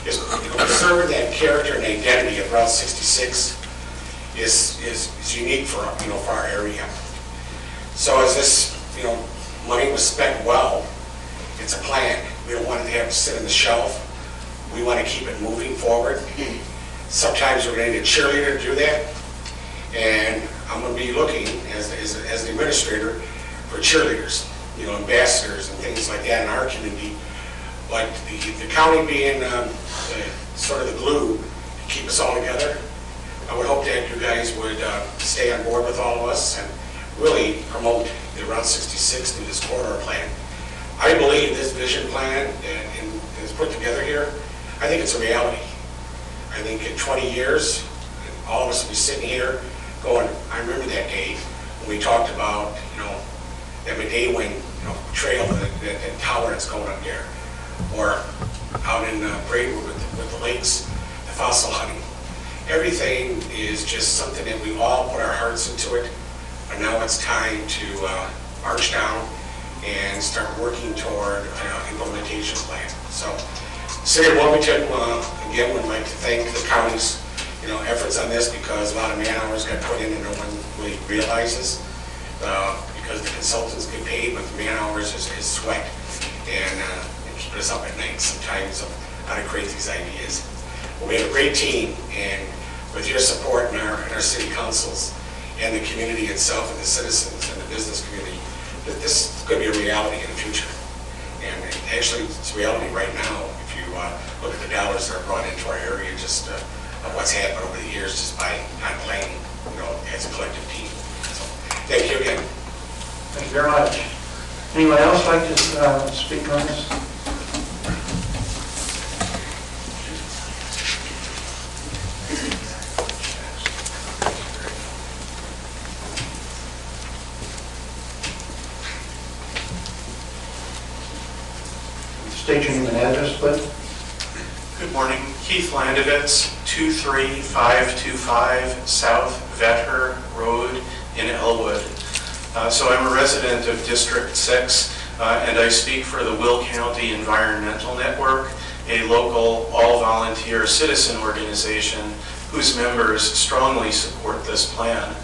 is preserving that character and identity of Route 66 is unique for our area. So as this money was spent well, it's a plan. We don't want it to have to sit on the shelf. We want to keep it moving forward. Sometimes we're going to need a cheerleader to do that, and I'm going to be looking as the administrator for cheerleaders, ambassadors and things like that in our community. But the county being sort of the glue to keep us all together, I would hope that you guys would stay on board with all of us and really promote the Route 66 through this corridor plan. I believe this vision plan and is put together here, I think it's a reality. I think in 20 years, all of us will be sitting here going, I remember that day when we talked about, that Medawin, trail, that tower that's going up there. Or out in Braidwood with the lakes, the fossil hunting. Everything is just something that we all put our hearts into it, and now it's time to march down and start working toward an implementation plan. So, the City of Wilmington, again, would like to thank the county's efforts on this, because a lot of man hours got put in and no one really realizes, because the consultants get paid, but the man hours is sweat. And keeping us up at night sometimes of how to create these ideas. Well, we have a great team, and with your support and our city councils and the community itself and the citizens and the business community, that this is going to be a reality in the future. And actually, it's a reality right now if you look at the dollars that are brought into our area, just of what's happened over the years just by not planning, as a collective team. So, thank you again. Thank you very much. Anyone else like to speak on this? State your name and address, please. Good morning. Keith Landovitz, 23525 South Vetter Road in Elwood. So I'm a resident of District 6, and I speak for the Will County Environmental Network, a local all-volunteer citizen organization whose members strongly support this plan.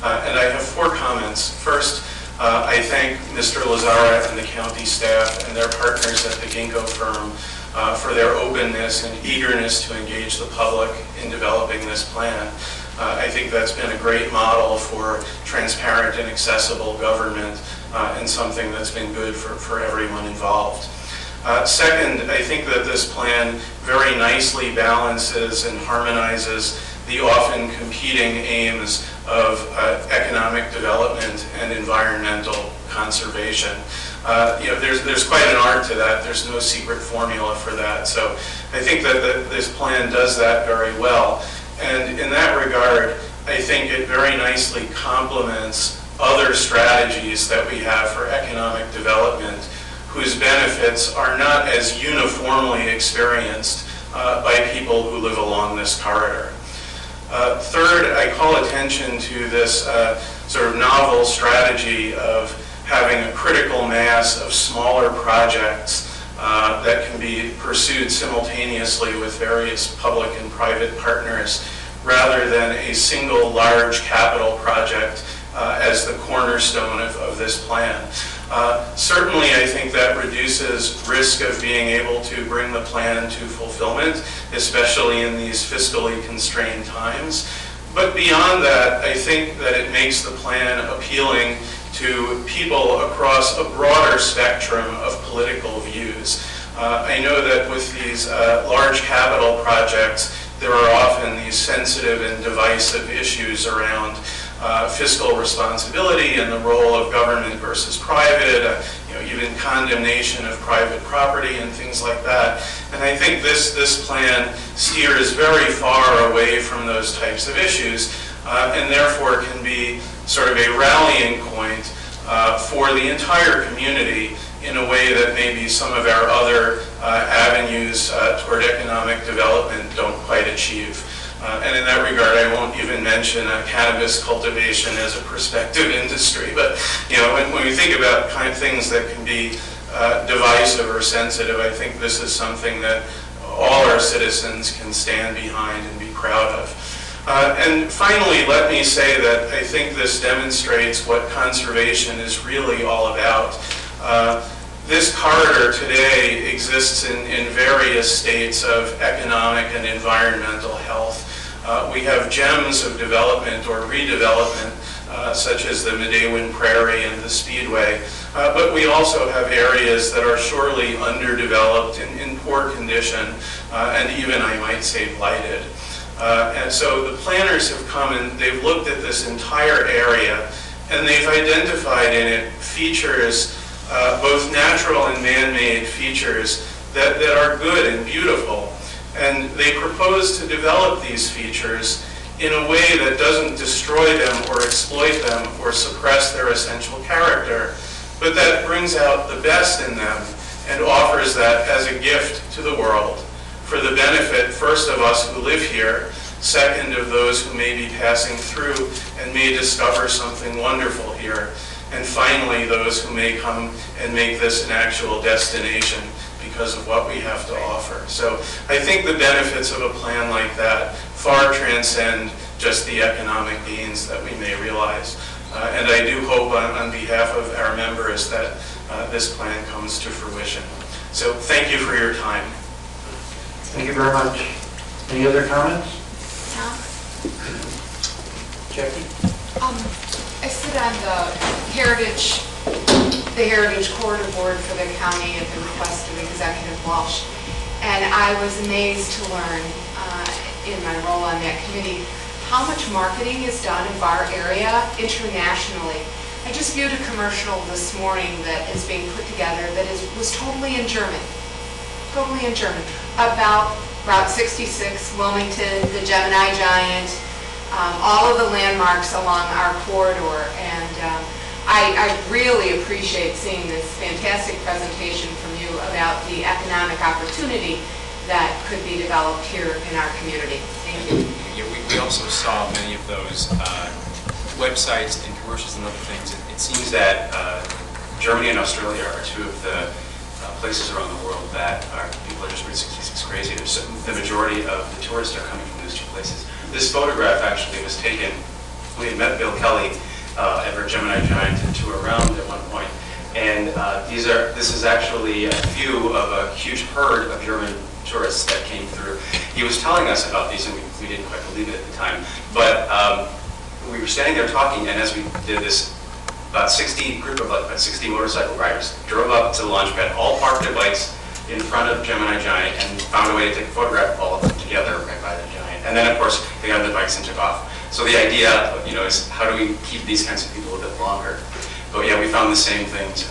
And I have 4 comments. First, I thank Mr. Lazara and the county staff and their partners at the Ginkgo firm for their openness and eagerness to engage the public in developing this plan. I think that's been a great model for transparent and accessible government and something that's been good for everyone involved. Second, I think that this plan very nicely balances and harmonizes the often competing aims of economic development and environmental conservation. There's quite an art to that. There's no secret formula for that. So I think that this plan does that very well. And in that regard, I think it very nicely complements other strategies that we have for economic development whose benefits are not as uniformly experienced by people who live along this corridor. Third, I call attention to this sort of novel strategy of having a critical mass of smaller projects that can be pursued simultaneously with various public and private partners, rather than a single large capital project as the cornerstone of this plan. Certainly, I think that reduces risk of being able to bring the plan to fulfillment, especially in these fiscally constrained times. But beyond that, I think that it makes the plan appealing to people across a broader spectrum of political views. I know that with these large capital projects, there are often these sensitive and divisive issues around fiscal responsibility and the role of government versus private, even condemnation of private property and things like that. And I think this plan steers very far away from those types of issues, and therefore can be sort of a rallying point for the entire community in a way that maybe some of our other avenues toward economic development don't quite achieve. And in that regard, I won't even mention cannabis cultivation as a prospective industry. But when we think about kind of things that can be divisive or sensitive, I think this is something that all our citizens can stand behind and be proud of. And finally, let me say that I think this demonstrates what conservation is really all about. This corridor today exists in various states of economic and environmental health. We have gems of development or redevelopment, such as the Midewin Prairie and the Speedway, but we also have areas that are surely underdeveloped, in poor condition, and even, I might say, blighted. And so the planners have come and they've looked at this entire area, and they've identified in it features, both natural and man-made features, that are good and beautiful. And they propose to develop these features in a way that doesn't destroy them or exploit them or suppress their essential character, but that brings out the best in them and offers that as a gift to the world for the benefit, first, of us who live here, second, of those who may be passing through and may discover something wonderful here, and finally, those who may come and make this an actual destination because of what we have to offer. So I think the benefits of a plan like that far transcend just the economic gains that we may realize. And I do hope on behalf of our members that this plan comes to fruition. So thank you for your time. Thank you very much. Any other comments? Tom? Jackie? I sit on the Heritage Corridor Board for the county at the request of Executive Walsh. And I was amazed to learn in my role on that committee how much marketing is done of our area internationally. I just viewed a commercial this morning that is being put together that was totally in German, about Route 66, Wilmington, the Gemini Giant, all of the landmarks along our corridor. And I really appreciate seeing this fantastic presentation from you about the economic opportunity that could be developed here in our community. Thank you. Yeah, we also saw many of those websites and commercials and other things. It seems that Germany and Australia are two of the places around the world that people are just Route 66 crazy. The majority of the tourists are coming from those two places. This photograph actually was taken, we had met Bill Kelly at Gemini Giant to tour around at one point, and this is actually a view of a huge herd of German tourists that came through. He was telling us about these, and we didn't quite believe it at the time, but we were standing there talking, and as we did this, about 60 motorcycle riders drove up to the launch pad, all parked their bikes in front of Gemini Giant, and found a way to take a photograph of all of them together right by the Giant. And then, of course, they got on the bikes and took off. So the idea, is how do we keep these kinds of people a bit longer? But yeah, we found the same things.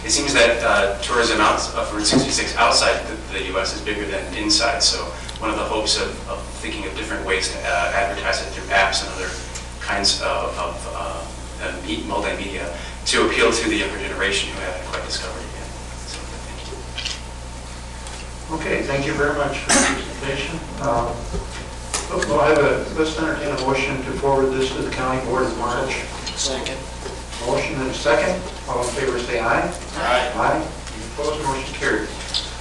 It seems that tourism of Route 66 outside the U.S. is bigger than inside. So one of the hopes of thinking of different ways to advertise it through apps and other kinds of multimedia to appeal to the younger generation who haven't quite discovered it yet. So thank you. Okay, thank you very much for the presentation. Let's entertain a motion to forward this to the County Board in March. Second. Motion and a second. All in favor say aye. Aye. Aye. Any opposed? Motion carried.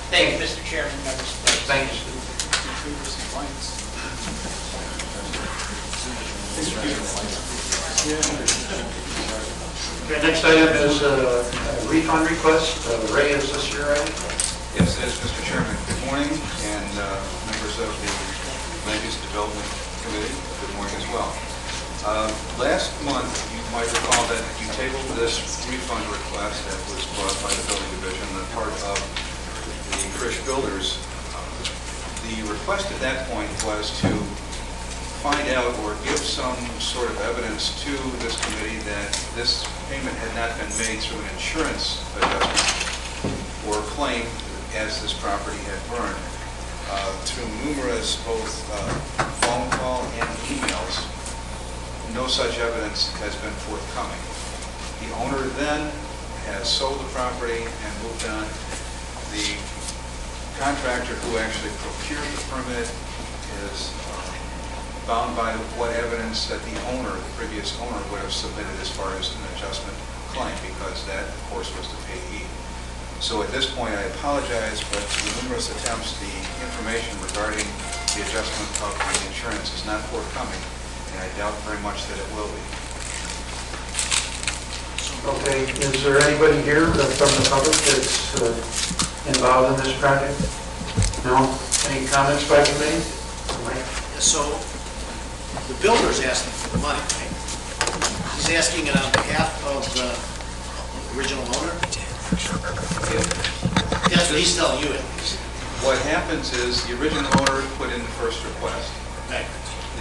Thank you, Mr. Chairman, members. Thank you, Steve. Okay, next item is a refund request. Ray, is this your item? Yes, it is, Mr. Chairman. Good morning, and members of the Land Use Development Committee, good morning as well. Last month, you might recall that you tabled this refund request that was brought by the Building Division, the part of the Frisch Builders. The request at that point was to find out or give some sort of evidence to this committee that this payment had not been made through an insurance adjustment or claim as this property had burned. Through numerous both phone call and emails, no such evidence has been forthcoming. The owner then has sold the property and moved on. The contractor who actually procured the permit is bound by what evidence that the owner, the previous owner, would have submitted as far as an adjustment claim, because that, of course, was the payee. So at this point, I apologize, but through numerous attempts, the information regarding the adjustment of the insurance is not forthcoming, and I doubt very much that it will be. Okay, is there anybody here from the public that's involved in this project? No? Any comments by committee? Mike? So, the builder's asking for the money, right? He's asking it on behalf of the original owner? That's what he's telling you, at least. What happens is the original owner put in the first request. Right.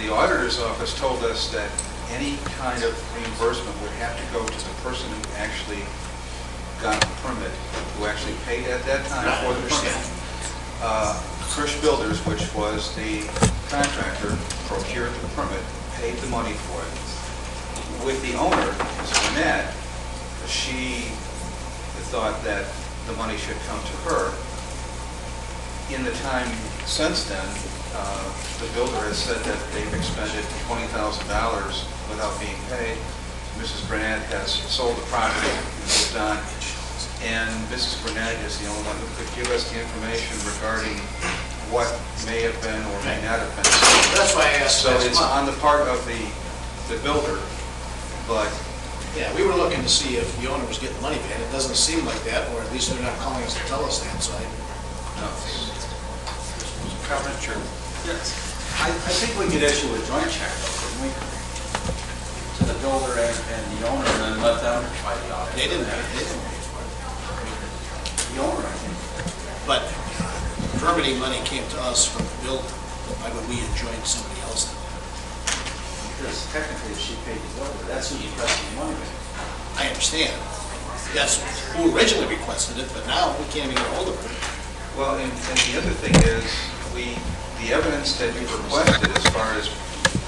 The auditor's office told us that any kind of reimbursement would have to go to the person who actually got the permit, who actually paid at that time for the permit. Frisch Builders, which was the contractor, procured the permit, paid the money for it. With the owner, Ms. Burnett, she thought that the money should come to her. In the time since then, the builder has said that they've expended $20,000 without being paid. Mrs. Burnett has sold the property and moved on. And Mrs. Burnett is the only one who could give us the information regarding what may have been or may not have been. That's why I asked. So it's on the part of the builder, but... Yeah, we were looking to see if the owner was getting money back. It doesn't seem like that, or at least they're not calling us to tell us that, so I... No. Comment, Chairman. Yes. I think we could issue a joint check, though, couldn't we? To the builder and the owner, and then let them fight the audit. They didn't pay for it. The owner, I think. But permitting money came to us from the builder. Why would we enjoin somebody else? Because technically, if she paid the builder, that's who you requested the money back. I understand. That's who originally requested it, but now we can't even get hold of her. Well, and the other thing is, the evidence that you requested as far as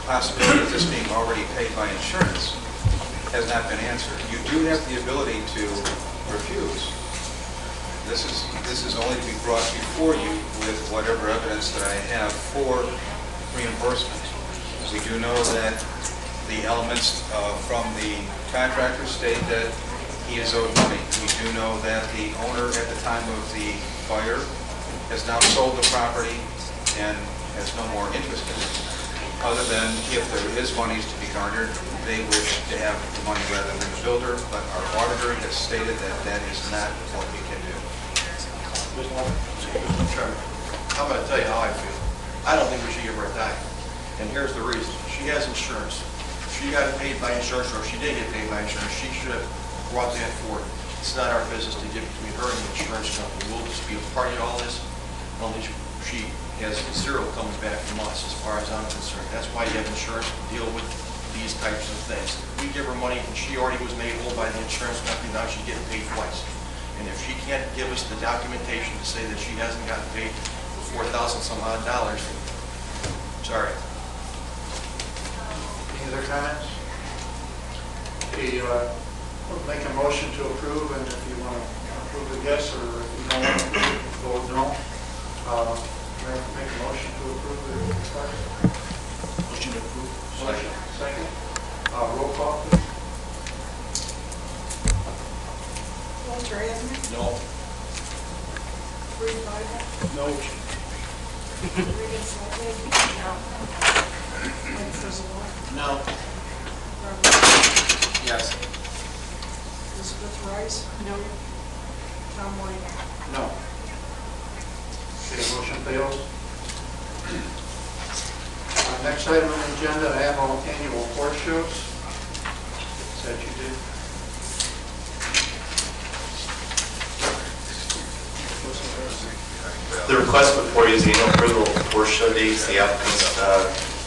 possibility of this being already paid by insurance has not been answered. You do have the ability to refuse. This is only to be brought before you with whatever evidence that I have for reimbursement. We do know that the elements from the contractor state that he is owed money. We do know that the owner at the time of the fire has now sold the property and has no more interest in it, other than if there is monies to be garnered, they wish to have the money rather than the builder, but our auditor has stated that that is not what we can do. Mr. Chairman, I'm going to tell you how I feel. I don't think we should give her a dime. And here's the reason. She has insurance. If she got paid by insurance, or if she did get paid by insurance, she should have brought that forward. It's not our business to get between her and the insurance company. We'll just be a party to all this. Only she has zero coming back from us, as far as I'm concerned. That's why you have insurance to deal with these types of things. We give her money, and she already was made whole by the insurance company. Now she's getting paid twice. And if she can't give us the documentation to say that she hasn't gotten paid for $4,000 some odd, sorry. Any other comments? Okay, we'll make a motion to approve, and if you want to approve it, yes, or if you don't want to approve, vote no. Make a motion to approve the request. Motion to approve. Motion, second. Roll call, please. Walter Edmund, No. Free Bible, No. Regan Slavic, Mike Frizell, No. Robert, Yes. Elizabeth Rice, no, Tom White. No. Okay, motion fails. Next item on the agenda, I have all annual horse shows. Is that you did? The request before you is the annual approval of horse show dates. The applicant's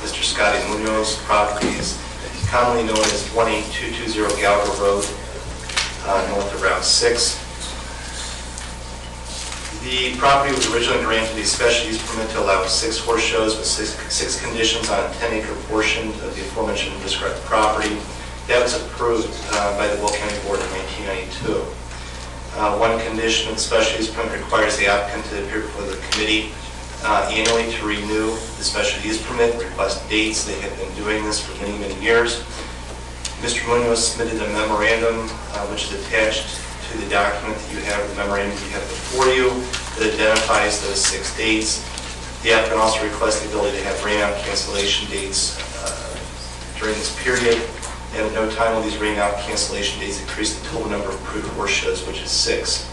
Mr. Scotty Munoz Properties, commonly known as 18220 Gallagher Road, north of Route 6. The property was originally granted a special use permit to allow 6 horse shows with six conditions on a 10-acre portion of the aforementioned and described property. That was approved by the Will County Board in 1992. One condition of the special use permit requires the applicant to appear before the committee annually to renew the special use permit, request dates. They have been doing this for many, many years. Mr. Munoz submitted a memorandum which is attached to the document that you have, the memorandum you have before you, that identifies those 6 dates. The applicant also requests the ability to have rain-out cancellation dates during this period, and at no time will these rain-out cancellation dates increase the total number of approved horse shows, which is 6.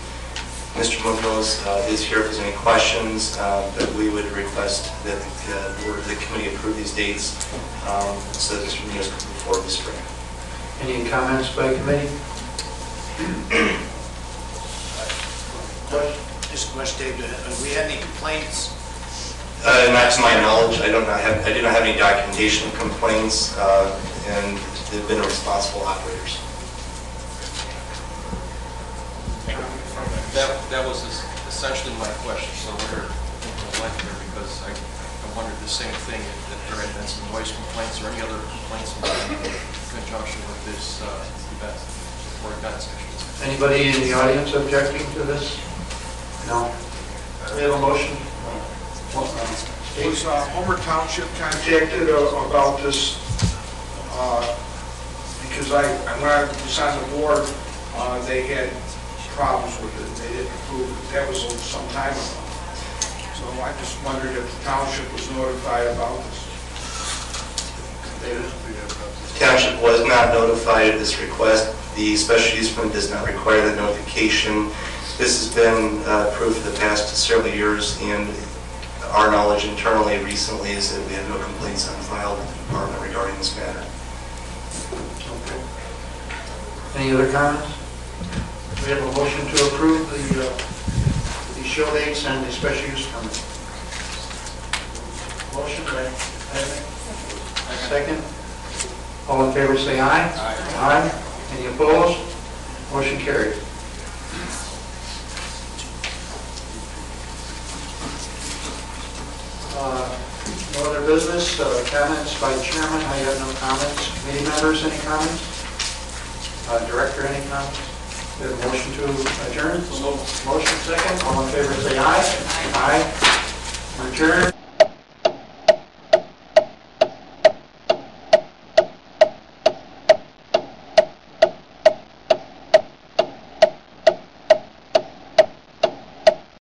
Mr. Munoz is here if there's any questions, but we would request that the committee approve these dates so that Mr. Munoz can move forward this spring. Any comments by committee? Just a question, Dave, have we had any complaints? Not to my knowledge, I do not have any documentation of complaints, and they've been responsible operators. That was essentially my question, so we're elected here because I wondered the same thing, if there had been some noise complaints or any other complaints in conjunction with this event, or events, I should say. Anybody in the audience objecting to this? No. We have a motion. Was Homer Township contacted about this? Because when I was on the board, they had problems with it. They didn't approve it. That was some time ago. So I just wondered if the township was notified about this. The township was not notified of this request. The special use permit does not require that notification. This has been approved for the past several years, and our knowledge internally recently is that we have no complaints on file with the department regarding this matter. Okay. Any other comments? We have a motion to approve the show dates and the special use permit. Motion, by Edmund. Second. All in favor say aye. Aye. Any opposed? Motion carried. No other business. Comments by chairman? I have no comments. Committee members, any comments? Director, any comments? We have a motion to adjourn? Motion second, all in favor say aye. Aye. Adjourn.